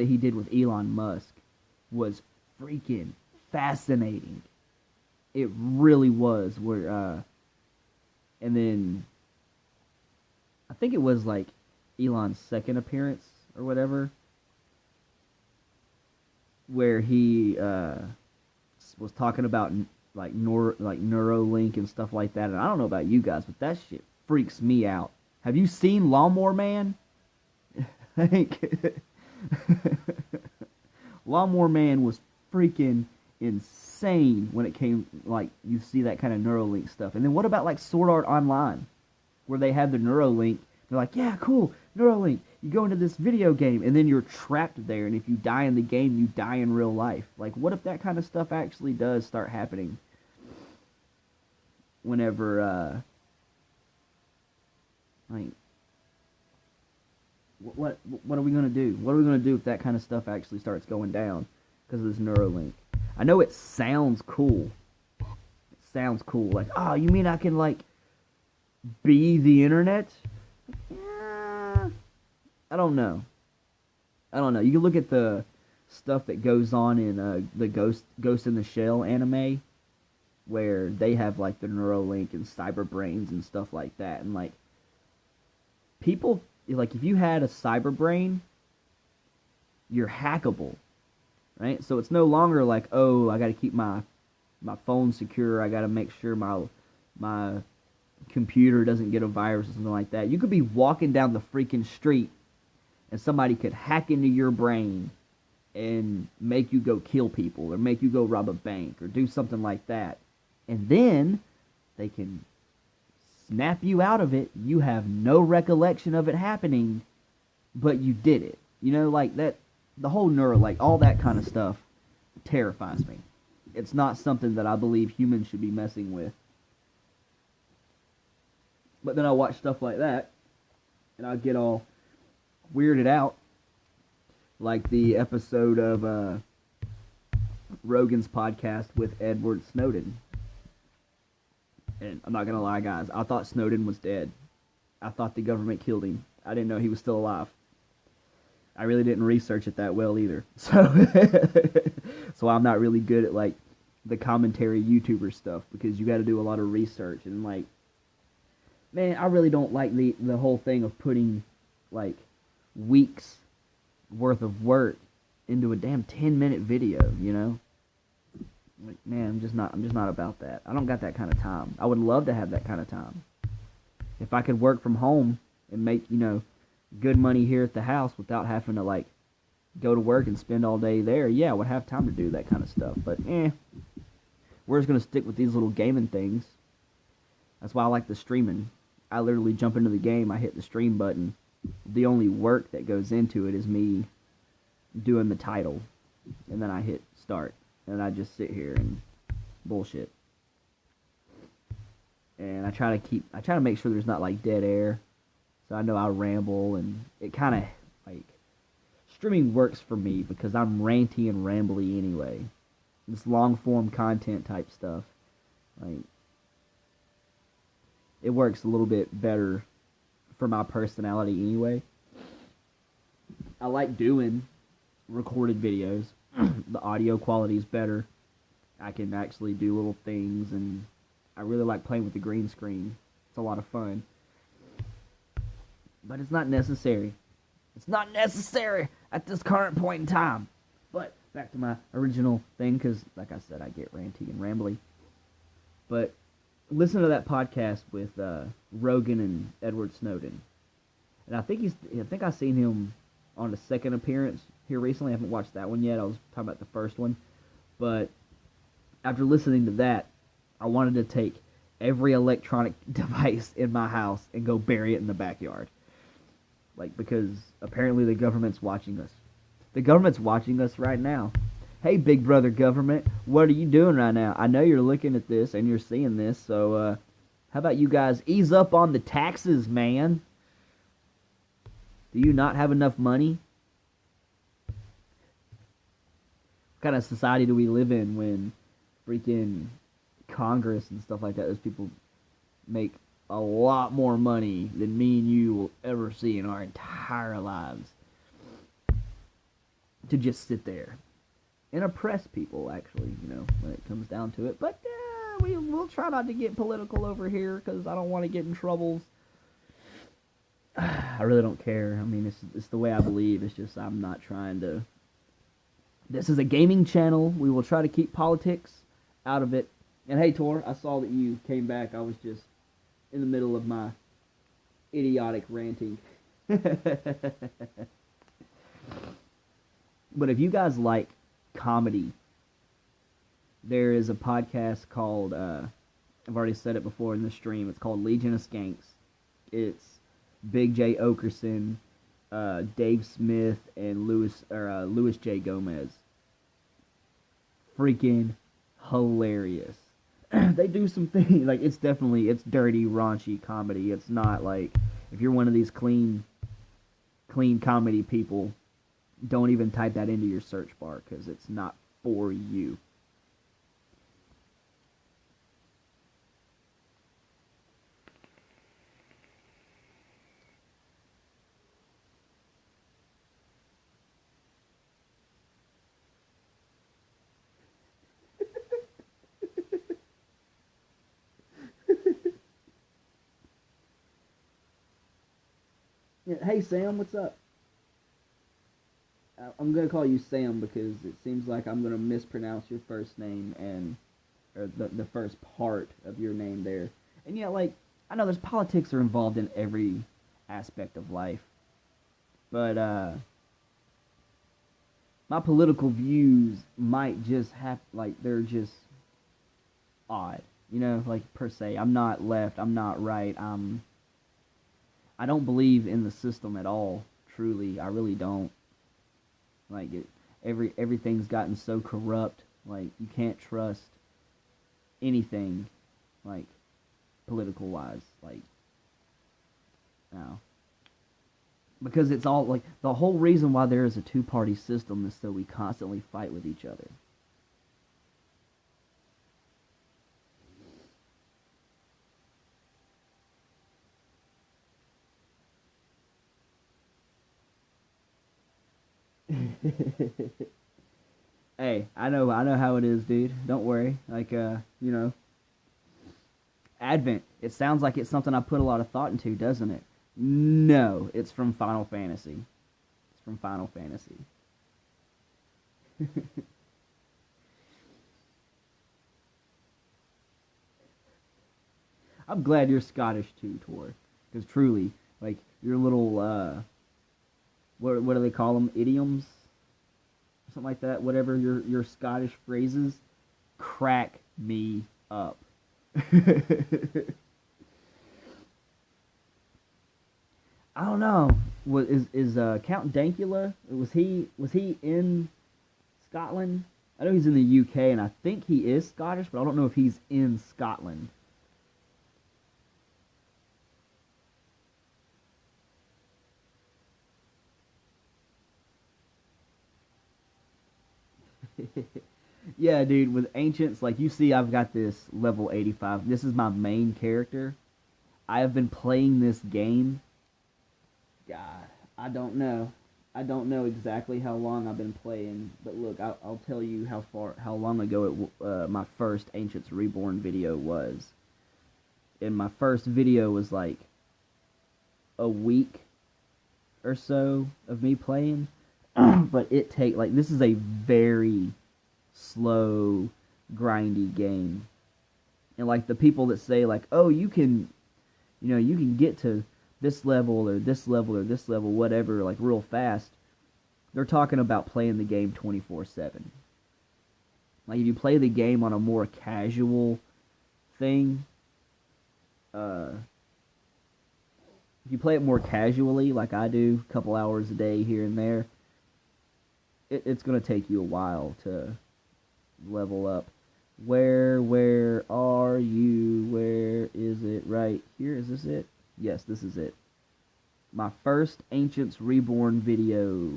he did with Elon Musk was freaking fascinating. It really was. Where and then I think it was like Elon's second appearance or whatever, where he was talking about like Neuralink and stuff like that. And I don't know about you guys, but that shit freaks me out. Have you seen Lawnmower Man? Lawnmower Man was freaking insane when it came, like, you see that kind of Neuralink stuff. And then what about like Sword Art Online, where they have the Neuralink? They're like, yeah, cool, Neuralink. You go into this video game, and then you're trapped there, and if you die in the game, you die in real life. Like, what if that kind of stuff actually does start happening? Whenever, like, what are we gonna do? What are we gonna do if that kind of stuff actually starts going down because of this Neuralink? I know it sounds cool. It sounds cool. Like, oh, you mean I can, like, be the internet? Yeah, I don't know. You can look at the stuff that goes on in the Ghost in the Shell anime, where they have like the Neuralink and cyber brains and stuff like that, and like people, like, if you had a cyber brain, you're hackable, right? So it's no longer like, oh, I got to keep my phone secure. I got to make sure my computer doesn't get a virus or something like that. You could be walking down the freaking street and somebody could hack into your brain and make you go kill people or make you go rob a bank or do something like that. And then they can snap you out of it. You have no recollection of it happening, but you did it. You know, like that, the whole like all that kind of stuff terrifies me. It's not something that I believe humans should be messing with. But then I watch stuff like that, and I get all weirded out, like the episode of Rogan's podcast with Edward Snowden. And I'm not gonna lie, guys, I thought Snowden was dead. I thought the government killed him. I didn't know he was still alive. I really didn't research it that well either. So I'm not really good at like the commentary YouTuber stuff, because you got to do a lot of research, and like, man, I really don't like the whole thing of putting like weeks worth of work into a damn 10-minute video, you know? Like, man, I'm just not about that. I don't got that kind of time. I would love to have that kind of time. If I could work from home and make, you know, good money here at the house without having to like go to work and spend all day there, yeah, I would have time to do that kind of stuff. But we're just gonna stick with these little gaming things. That's why I like the streaming. I literally jump into the game, I hit the stream button. The only work that goes into it is me doing the title, and then I hit start, and I just sit here and bullshit. And I try to make sure there's not like dead air, so I know I ramble, and it kind of like, streaming works for me because I'm ranty and rambly anyway. This long form content type stuff, like, it works a little bit better for my personality anyway. I like doing recorded videos. The audio quality is better. I can actually do little things, and I really like playing with the green screen. It's a lot of fun. But it's not necessary. It's not necessary at this current point in time. But back to my original thing, because like I said, I get ranty and rambly. But listen to that podcast with Rogan and Edward Snowden, and I think I seen him on a second appearance here recently. I haven't watched that one yet. I was talking about the first one, but after listening to that, I wanted to take every electronic device in my house and go bury it in the backyard. Like, because apparently the government's watching us. The government's watching us right now. Hey, big brother government, what are you doing right now? I know you're looking at this and you're seeing this, so how about you guys ease up on the taxes, man? Do you not have enough money? What kind of society do we live in when freaking Congress and stuff like that, those people make a lot more money than me and you will ever see in our entire lives, to just sit there and oppress people, actually, when it comes down to it. But we'll try not to get political over here, because I don't want to get in troubles. I really don't care. I mean, it's the way I believe. It's just I'm not trying to... This is a gaming channel. We will try to keep politics out of it. And hey, Tor, I saw that you came back. I was just in the middle of my idiotic ranting. But if you guys like comedy, there is a podcast called, I've already said it before in the stream, it's called Legion of Skanks. It's Big J. Okerson, Dave Smith, and Louis J. Gomez. Freaking hilarious. They do some things, like, it's dirty, raunchy comedy. It's not like, if you're one of these clean comedy people, don't even type that into your search bar, because it's not for you. Yeah, hey Sam, what's up? I'm gonna call you Sam because it seems like I'm gonna mispronounce your first name or the first part of your name there. And yeah, like, I know there's politics are involved in every aspect of life, but my political views might just have, like, they're just odd, like, per se. I'm not left, I'm not right. I don't believe in the system at all. Truly, I really don't. Like, everything's gotten so corrupt. Like, you can't trust anything, like, political wise. Like, no, because it's all, like, the whole reason why there is a two-party system is so we constantly fight with each other. Hey, I know how it is, dude. Don't worry. Like, Advent. It sounds like it's something I put a lot of thought into, doesn't it? No, it's from Final Fantasy. It's from Final Fantasy. I'm glad you're Scottish too, Tor. Because truly, like, your little, what do they call them? Idioms? Something like that. Whatever your Scottish phrases crack me up. I don't know. What is Count Dankula? Was he in Scotland? I know he's in the UK, and I think he is Scottish, but I don't know if he's in Scotland. Yeah, dude, with Ancients, like, you see I've got this level 85. This is my main character. I have been playing this game. God, I don't know. I don't know exactly how long I've been playing, but look, I'll tell you how long ago my first Ancients Reborn video was. And my first video was like a week or so of me playing. But this is a very slow, grindy game. And like the people that say like, oh, you can get to this level or this level or this level, whatever, like real fast. They're talking about playing the game 24/7. Like if you play the game on a more casual thing, if you play it more casually, like I do, a couple hours a day here and there, it's going to take you a while to level up. Where are you? Where is it? Right here? Is this it? Yes, this is it. My first Ancients Reborn video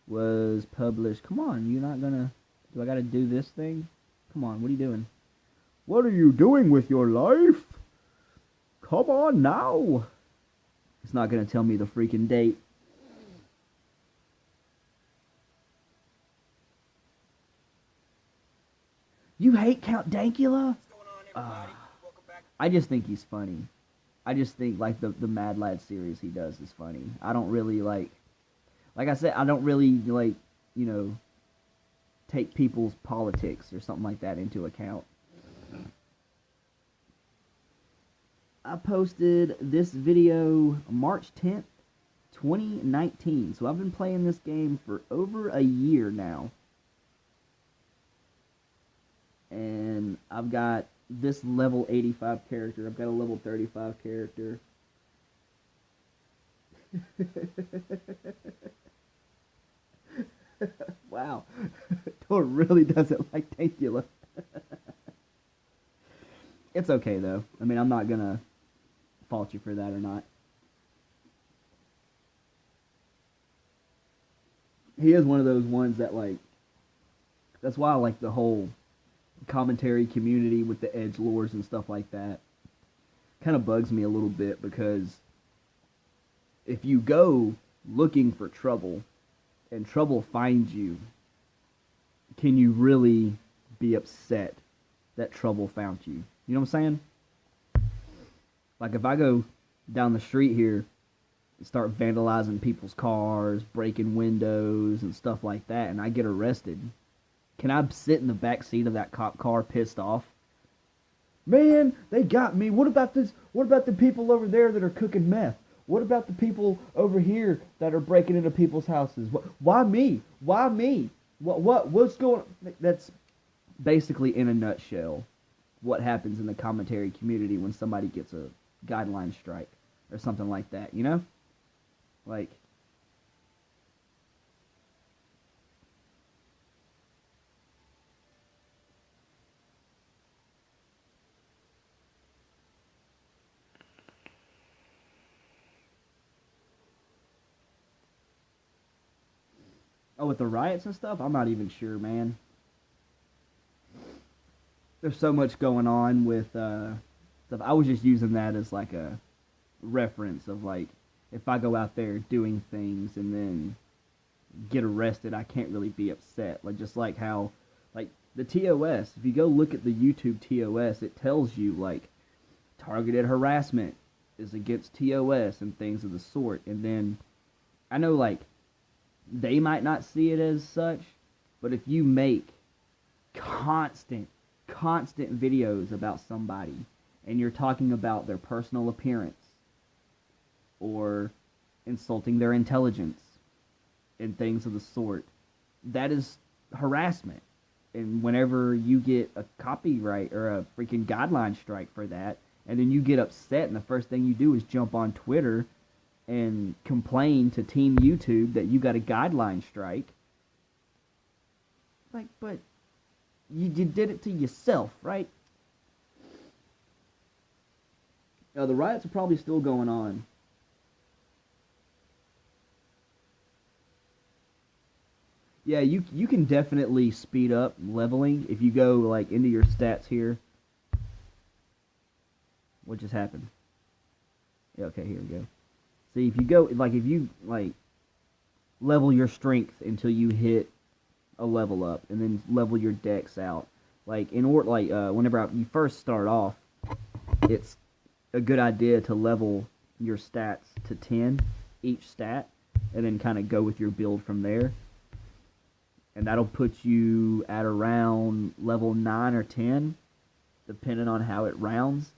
was published. Come on, you're not gonna... Do I gotta do this thing? Come on, what are you doing? What are you doing with your life? Come on now. It's not gonna tell me the freaking date. You hate Count Dankula? I just think he's funny. I just think like the Mad Lad series he does is funny. I don't really like I said, I don't really like, take people's politics or something like that into account. I posted this video March 10th, 2019. So I've been playing this game for over a year now. And I've got this level 85 character. I've got a level 35 character. Wow. Tor really doesn't like Dankula. It's okay, though. I mean, I'm not going to fault you for that or not. He is one of those ones that, like... That's why I like the whole commentary community with the edgelords and stuff like that. Kind of bugs me a little bit because if you go looking for trouble and trouble finds you, can you really be upset that trouble found you? You know what I'm saying? Like if I go down the street here and start vandalizing people's cars, breaking windows and stuff like that, and I get arrested, can I sit in the back seat of that cop car pissed off? Man, they got me. What about this? What about the people over there that are cooking meth? What about the people over here that are breaking into people's houses? Why me? Why me? What's going on? That's basically, in a nutshell, what happens in the commentary community when somebody gets a guideline strike or something like that, you know? Like... Oh, with the riots and stuff? I'm not even sure, man. There's so much going on with stuff. I was just using that as like a reference of like, if I go out there doing things and then get arrested, I can't really be upset. Like just like how, like the TOS, if you go look at the YouTube TOS, it tells you like targeted harassment is against TOS and things of the sort. And then I know like they might not see it as such, but if you make constant videos about somebody and you're talking about their personal appearance or insulting their intelligence and things of the sort, that is harassment. And whenever you get a copyright or a freaking guideline strike for that, and then you get upset and the first thing you do is jump on Twitter and complain to Team YouTube that you got a guideline strike. Like, but you did it to yourself, right? Now, the riots are probably still going on. Yeah, you can definitely speed up leveling if you go like into your stats here. What just happened? Yeah, okay, here we go. See, if you go, like, if you, like, level your strength until you hit a level up, and then level your dex out, like, in order, like, whenever you first start off, it's a good idea to level your stats to 10, each stat, and then kind of go with your build from there. And that'll put you at around level 9 or 10, depending on how it rounds.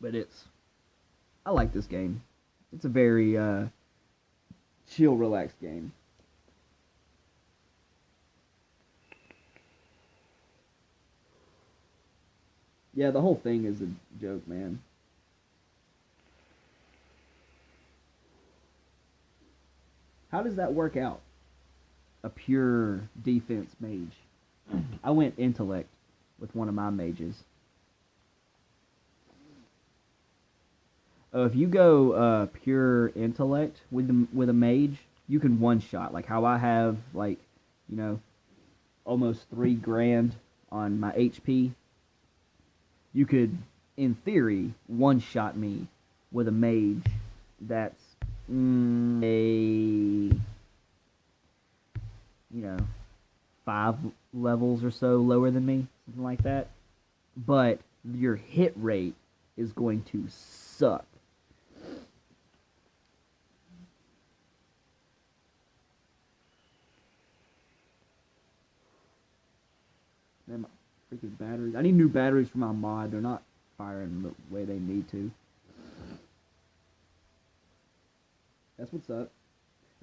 But I like this game. It's a very chill, relaxed game. Yeah, the whole thing is a joke, man. How does that work out? A pure defense mage. I went intellect with one of my mages. If you go pure intellect with a mage, you can one shot. Like how I have you know, almost 3 grand on my HP. You could, in theory, one shot me with a mage that's a 5 levels or so lower than me, something like that. But your hit rate is going to suck. Man, my freaking batteries. I need new batteries for my mod. They're not firing the way they need to. That's what's up.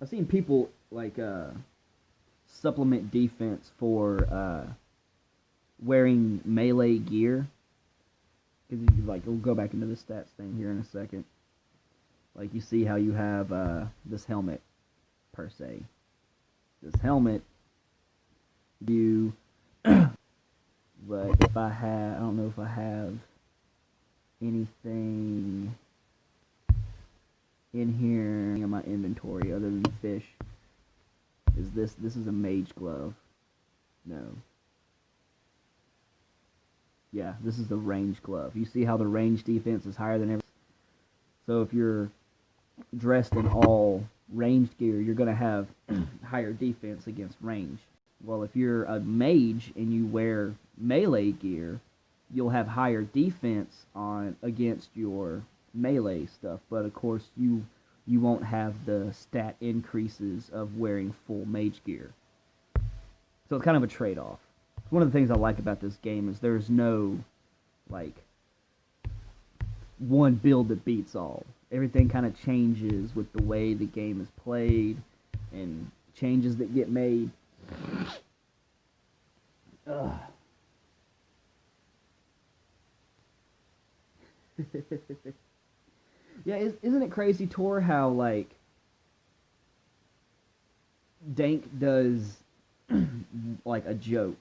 I've seen people supplement defense for wearing melee gear. Because we'll go back into the stats thing here in a second. Like you see how you have this helmet per se. This helmet, but if I don't know if I have anything in here in my inventory other than fish. This is a mage glove? No. Yeah, this is the range glove. You see how the range defense is higher than ever? So if you're dressed in all ranged gear, you're going to have higher defense against range. Well, if you're a mage and you wear melee gear, you'll have higher defense against your melee stuff, but of course you won't have the stat increases of wearing full mage gear. So it's kind of a trade-off. One of the things I like about this game is there's no one build that beats all. Everything kind of changes with the way the game is played and changes that get made. Ugh. Yeah, isn't it crazy, Tor, how Dank does a joke?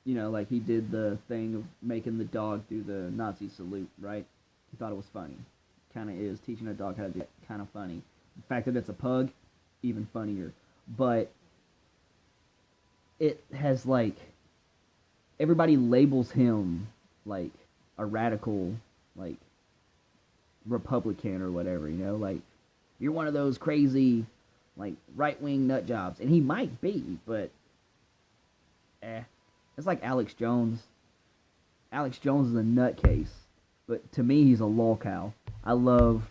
He did the thing of making the dog do the Nazi salute, right? He thought it was funny. Kind of is. Teaching a dog how to do it, kind of funny. The fact that it's a pug, even funnier. But it has, everybody labels him, a radical, Republican or whatever, you're one of those crazy, right-wing nut jobs. And he might be, but, it's like Alex Jones. Alex Jones is a nutcase, but to me, he's a lolcow. I love,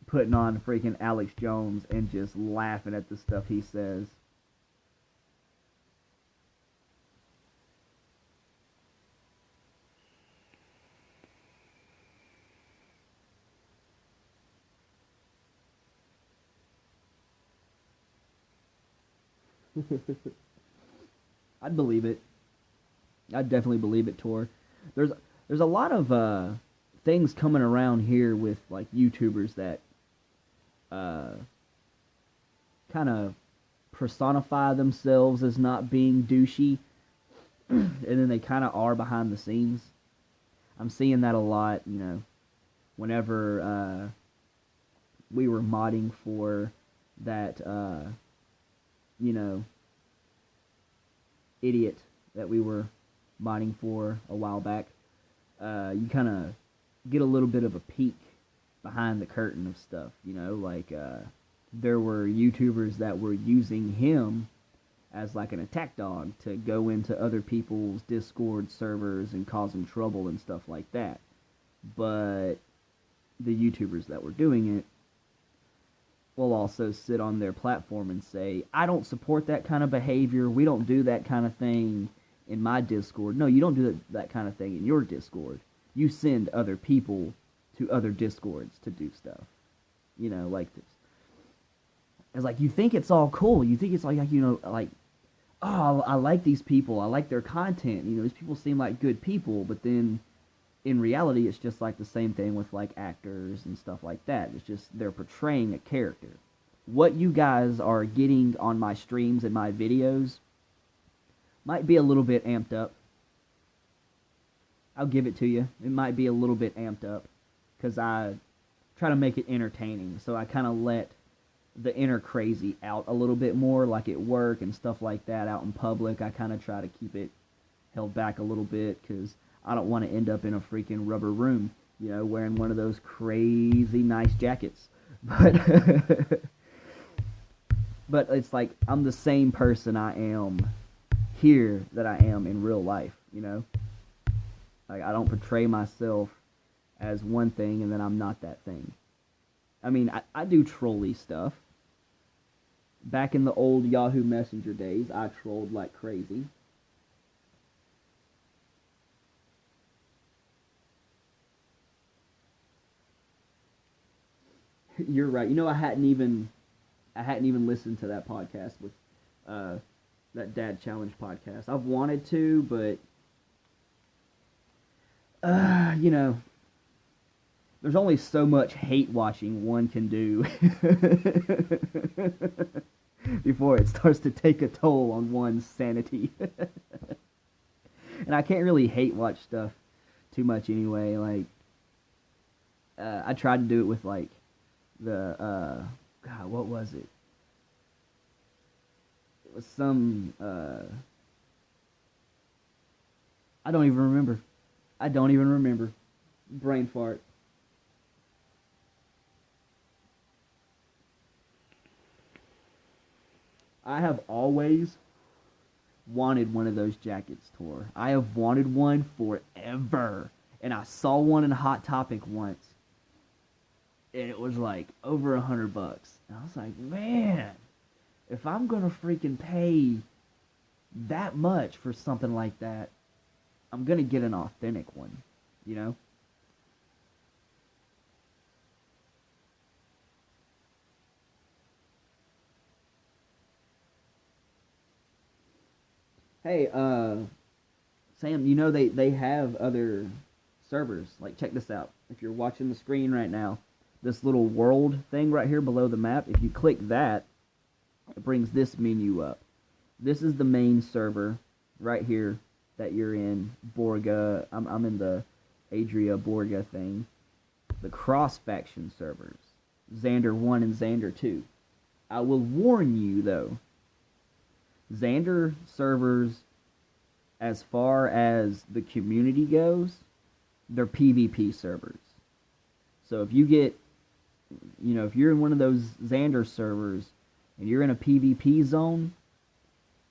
putting on freaking Alex Jones and just laughing at the stuff he says. I'd believe it. I'd definitely believe it, Tor. There's a lot of things coming around here with YouTubers that kind of personify themselves as not being douchey, and then they kind of are behind the scenes. I'm seeing that a lot, whenever we were modding for that idiot that we were modding for a while back, you kind of get a little bit of a peek behind the curtain of stuff, there were YouTubers that were using him as an attack dog to go into other people's Discord servers and cause them trouble and stuff like that. But the YouTubers that were doing it will also sit on their platform and say, I don't support that kind of behavior. We don't do that kind of thing in my Discord. No, you don't do that kind of thing in your Discord. You send other people to other Discords to do stuff. Like this. It's like, you think it's all cool. You think it's like oh, I like these people. I like their content. These people seem like good people, but then in reality, it's just like the same thing with like actors and stuff like that. It's just they're portraying a character. What you guys are getting on my streams and my videos might be a little bit amped up. I'll give it to you. It might be a little bit amped up because I try to make it entertaining. So I kind of let the inner crazy out a little bit more, like at work and stuff like that, out in public. I kind of try to keep it held back a little bit because I don't want to end up in a freaking rubber room, wearing one of those crazy nice jackets. But but it's like I'm the same person I am here that I am in real life, Like I don't portray myself as one thing and then I'm not that thing. I mean, I do trolly stuff. Back in the old Yahoo Messenger days, I trolled like crazy. You're right. I hadn't even listened to that podcast with that Dad Challenge podcast. I've wanted to, but there's only so much hate watching one can do before it starts to take a toll on one's sanity. And I can't really hate watch stuff too much anyway. Like, I tried to do it with like the God, what was it? It was some I don't even remember. Brain fart. I have always wanted one of those jackets, Tor. I have wanted one forever. And I saw one in Hot Topic once. And it was like over $100. And I was like, man, if I'm gonna freaking pay that much for something like that, I'm gonna get an authentic one, Hey, Sam, they have other servers. Like, check this out. If you're watching the screen right now, this little world thing right here below the map, if you click that, it brings this menu up. This is the main server right here that you're in, Borga. I'm in the Adria Borga thing. The cross-faction servers, Xander 1 and Xander 2. I will warn you, though, Xander servers, as far as the community goes, they're PvP servers. So if you get, if you're in one of those Xander servers and you're in a PvP zone,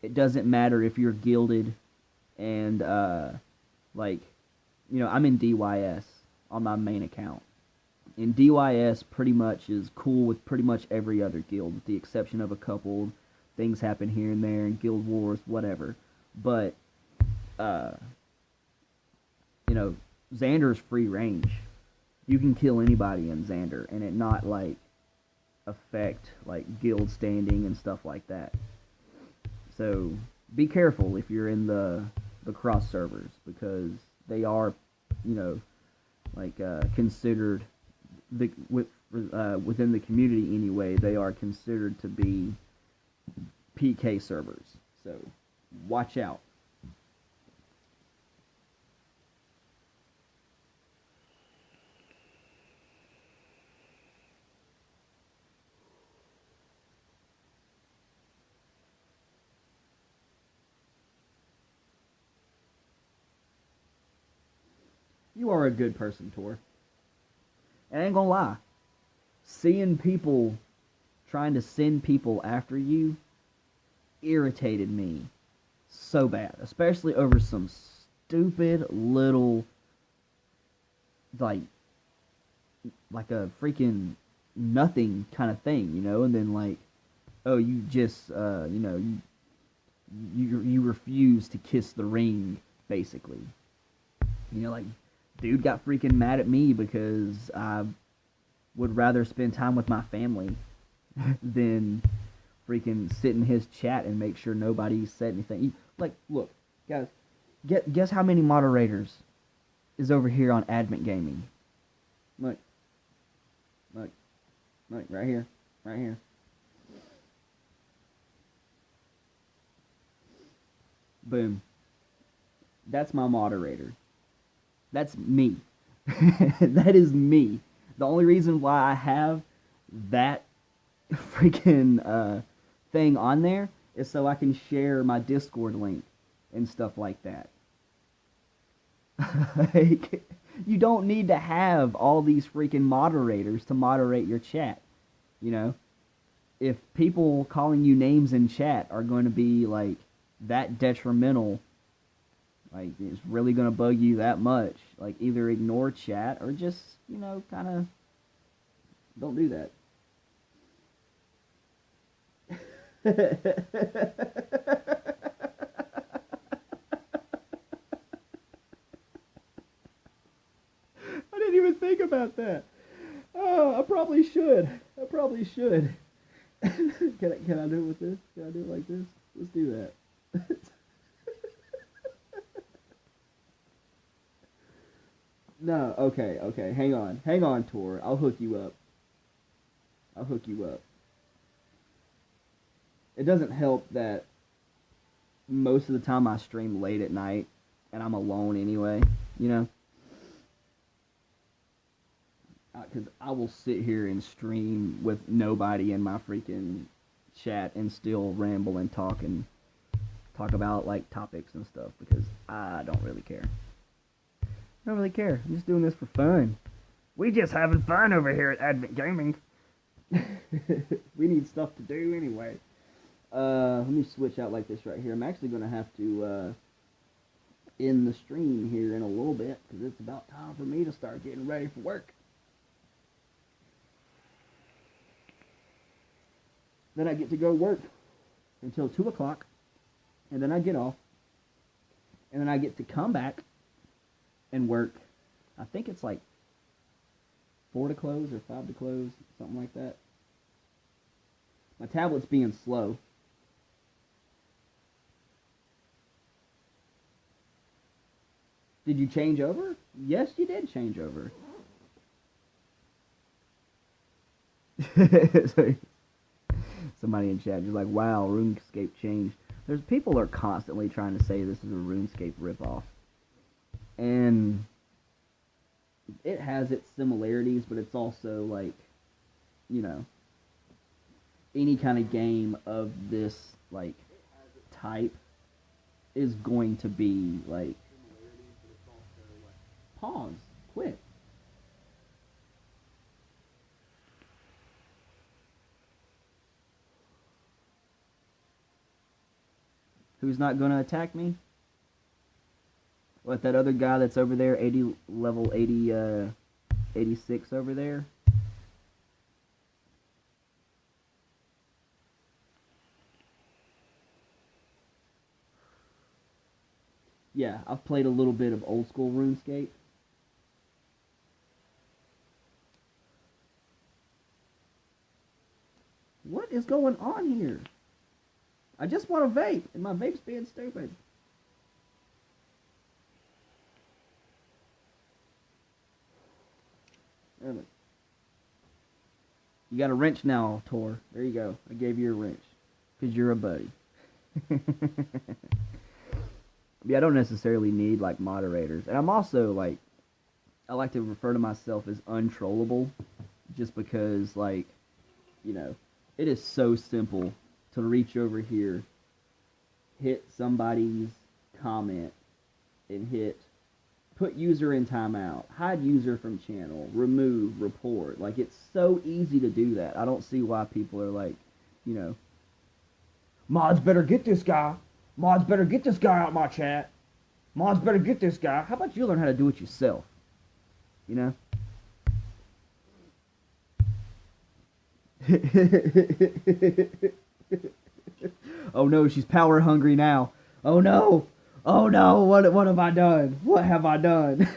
it doesn't matter if you're gilded and, I'm in DYS on my main account. And DYS pretty much is cool with pretty much every other guild, with the exception of a couple things happen here and there in guild wars, whatever. But, Xander's free range. You can kill anybody in Xander and it not, like, affect, like, guild standing and stuff like that. So, be careful if you're in the cross servers, because they are, considered, within the community anyway, they are considered to be PK servers. So, watch out. You are a good person, Tor. And I ain't gonna lie. Seeing people trying to send people after you irritated me so bad. Especially over some stupid little, like a freaking nothing kind of thing, you know, and then like, oh, you just, you refuse to kiss the ring, basically. You know, like, dude got freaking mad at me because I would rather spend time with my family than freaking sit in his chat and make sure nobody said anything. Like, look, guys, guess how many moderators is over here on Advent Gaming? Look, look, look, right here, right here. Boom. That's my moderator. That's me. That is me. The only reason why I have that freaking thing on there is so I can share my Discord link and stuff like that. Like, you don't need to have all these freaking moderators to moderate your chat. You know, if people calling you names in chat are going to be like that detrimental, like it's really going to bug you that much, like either ignore chat or just, you know, kind of don't do that. I didn't even think about that. Oh, I probably should. I probably should. Can I do it with this? Can I do it like this? Let's do that. No, okay. Hang on, Tor. I'll hook you up. I'll hook you up. It doesn't help that most of the time I stream late at night and I'm alone anyway, you know? Because I will sit here and stream with nobody in my freaking chat and still ramble and talk about like topics and stuff because I don't really care. I don't really care. I'm just doing this for fun. We just having fun over here at Advent Gaming. We need stuff to do anyway. Let me switch out like this right here. I'm actually going to have to end the stream here in a little bit because it's about time for me to start getting ready for work. Then I get to go work until 2 o'clock, and then I get off, and then I get to come back and work. I think it's like 4 to close or 5 to close, something like that. My tablet's being slow. Did you change over? Yes, you did change over. Somebody in chat is like, wow, RuneScape changed. There's people are constantly trying to say this is a RuneScape ripoff. And it has its similarities, but it's also like, you know, any kind of game of this like type is going to be like, pause, quit. Who's not going to attack me? What, that other guy that's over there, level 86 over there? Yeah, I've played a little bit of old school RuneScape. What is going on here? I just want a vape, and my vape's being stupid. You got a wrench now, Tor. There you go. I gave you a wrench. Because you're a buddy. Yeah, I don't necessarily need, like, moderators. And I'm also, like, I like to refer to myself as untrollable. Just because, like, you know, it is so simple to reach over here, hit somebody's comment, and hit put user in timeout, hide user from channel, remove, report. Like, it's so easy to do that. I don't see why people are like, you know, mods better get this guy. Mods better get this guy out my chat. Mods better get this guy. How about you learn how to do it yourself? You know? Oh no, she's power hungry now. Oh no. Oh no, what have I done? What have I done?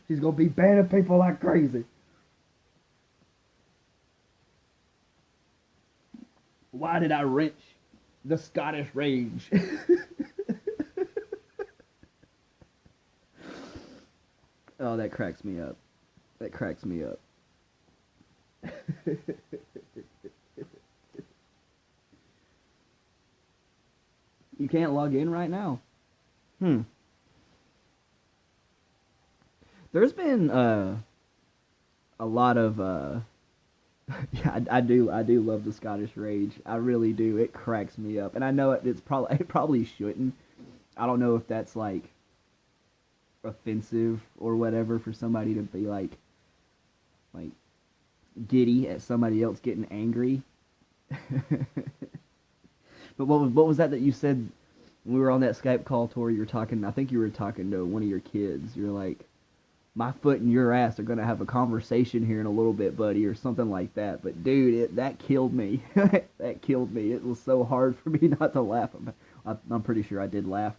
She's gonna be banning people like crazy. Why did I wrench the Scottish rage? Oh, that cracks me up. That cracks me up. You can't log in right now. Hmm. There's been a lot of yeah, I do love the Scottish Rage. I really do. It cracks me up, and I know it probably shouldn't. I don't know if that's like offensive or whatever for somebody to be like giddy at somebody else getting angry. But what was that you said when we were on that Skype call, Tori? You were talking. I think you were talking to one of your kids. You're like, my foot and your ass are gonna have a conversation here in a little bit, buddy, or something like that. But dude, that killed me. That killed me. It was so hard for me not to laugh. I'm pretty sure I did laugh,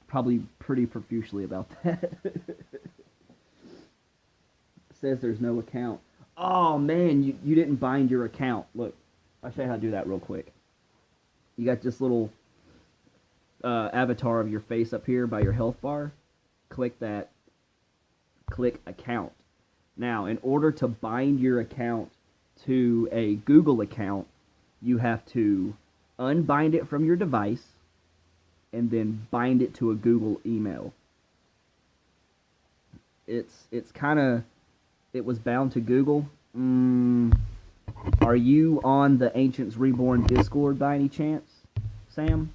probably pretty profusely about that. Says there's no account. Oh man, you didn't bind your account. Look, I'll show you how to do that real quick. You got this little avatar of your face up here by your health bar. Click that. Click account. Now, in order to bind your account to a Google account, you have to unbind it from your device and then bind it to a Google email. It's kind of, it was bound to Google. Are you on the Ancients Reborn Discord by any chance, Sam?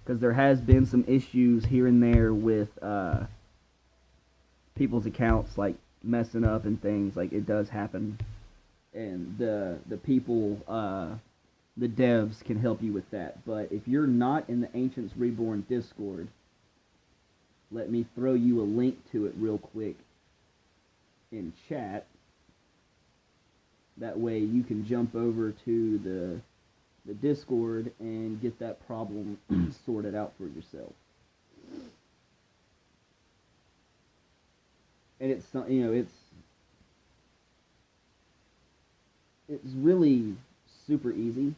Because there has been some issues here and there with people's accounts like messing up and things. Like, it does happen, and the people, the devs can help you with that. But if you're not in the Ancients Reborn Discord, let me throw you a link to it real quick in chat. That way you can jump over to the Discord and get that problem sorted out for yourself. And it's, you know, it's really super easy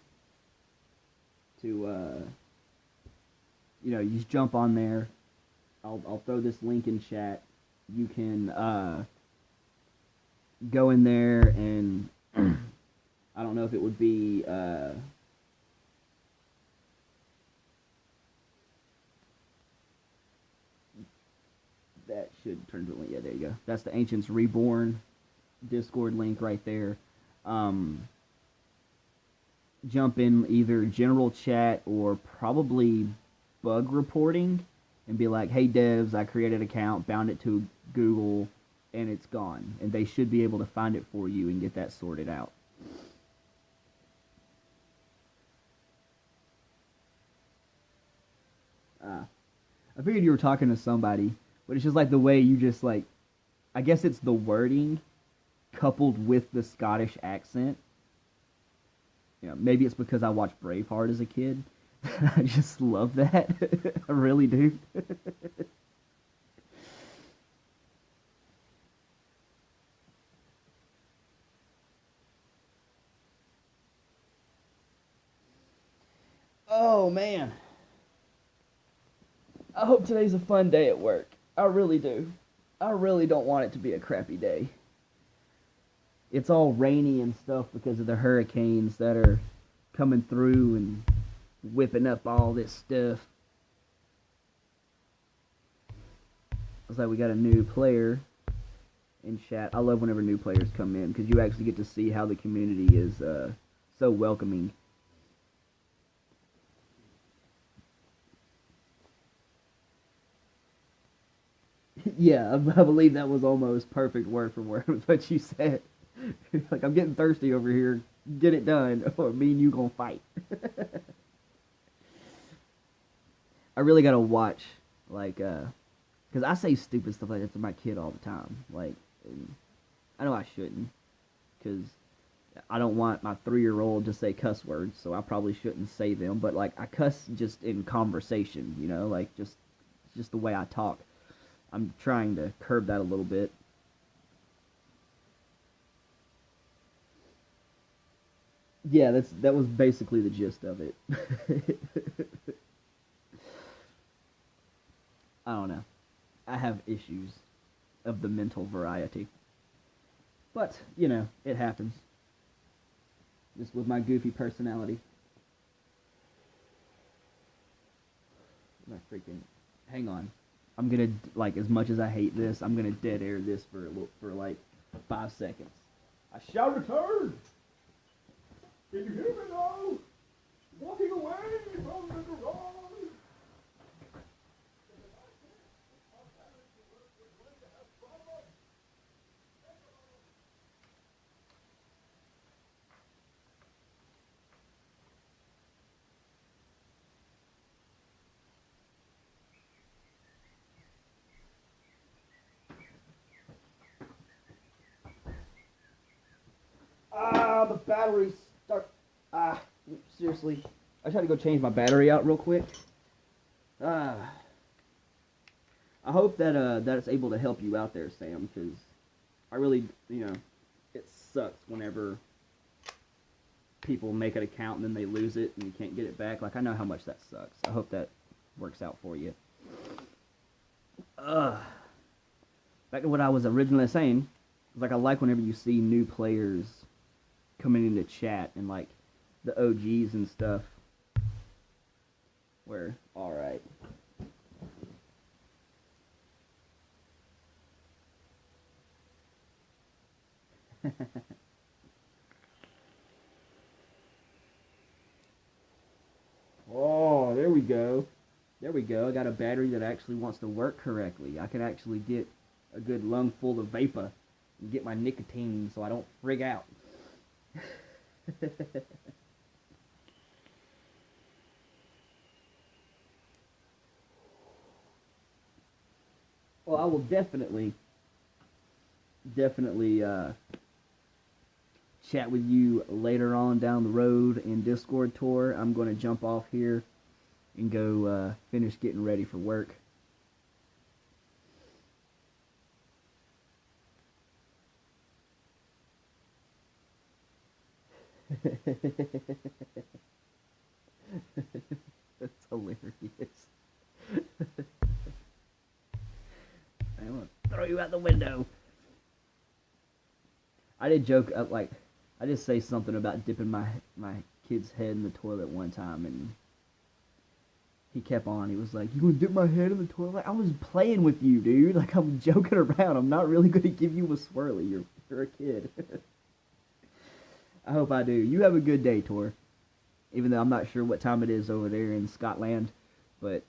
to you know, you just jump on there. I'll throw this link in chat. You can go in there and I don't know if it would be that should turn to a link. Yeah, there you go. That's the Ancients Reborn Discord link right there. Jump in either general chat or probably bug reporting and be like, hey devs, I created an account, bound it to Google, and it's gone. And they should be able to find it for you and get that sorted out. I figured you were talking to somebody, but it's just like the way you just like, I guess it's the wording coupled with the Scottish accent. You know, maybe it's because I watched Braveheart as a kid. I just love that. I really do. Oh man. I hope today's a fun day at work. I really do. I really don't want it to be a crappy day. It's all rainy and stuff because of the hurricanes that are coming through and whipping up all this stuff. Looks like we got a new player in chat. I love whenever new players come in because you actually get to see how the community is so welcoming. Yeah, I believe that was almost perfect word for word with what you said. Like, I'm getting thirsty over here. Get it done, or me and you gonna fight. I really gotta watch, like, Because I say stupid stuff like that to my kid all the time. Like, I know I shouldn't, because I don't want my 3-year-old to say cuss words, so I probably shouldn't say them. But like, I cuss just in conversation, you know, like just the way I talk. I'm trying to curb that a little bit. Yeah, that was basically the gist of it. I don't know. I have issues of the mental variety. But, you know, it happens. Just with my goofy personality. My freaking hang on. I'm gonna like as much as I hate this, I'm gonna dead air this for like 5 seconds. I shall return. Can you hear me now? Walking away from the garage. The battery start. Seriously. I tried to go change my battery out real quick. I hope that it's able to help you out there, Sam, because I really, you know, it sucks whenever people make an account and then they lose it and you can't get it back. Like, I know how much that sucks. I hope that works out for you. Back to what I was originally saying. Like, I like whenever you see new players coming into chat and like the OGs and stuff. Where, all right. Oh, there we go. There we go. I got a battery that actually wants to work correctly. I can actually get a good lung full of vapor and get my nicotine so I don't frig out. Well, I will definitely chat with you later on down the road in Discord tour. I'm going to jump off here and go finish getting ready for work. That's hilarious. I'm going to throw you out the window. I did joke, like, I just say something about dipping my kid's head in the toilet one time, and he kept on. He was like, "You gonna dip my head in the toilet?" Like, I was playing with you, dude. Like, I'm joking around. I'm not really gonna give you a swirly. You're a kid. I hope I do. You have a good day, Tor. Even though I'm not sure what time it is over there in Scotland, but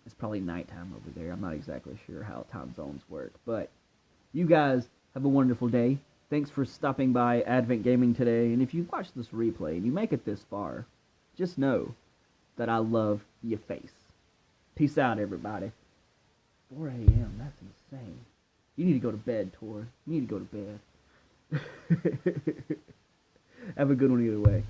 it's probably nighttime over there. I'm not exactly sure how time zones work. But you guys have a wonderful day. Thanks for stopping by Advent Gaming today. And if you watch this replay and you make it this far, just know that I love your face. Peace out, everybody. 4 a.m. That's insane. You need to go to bed, Tor. You need to go to bed. Have a good one either way.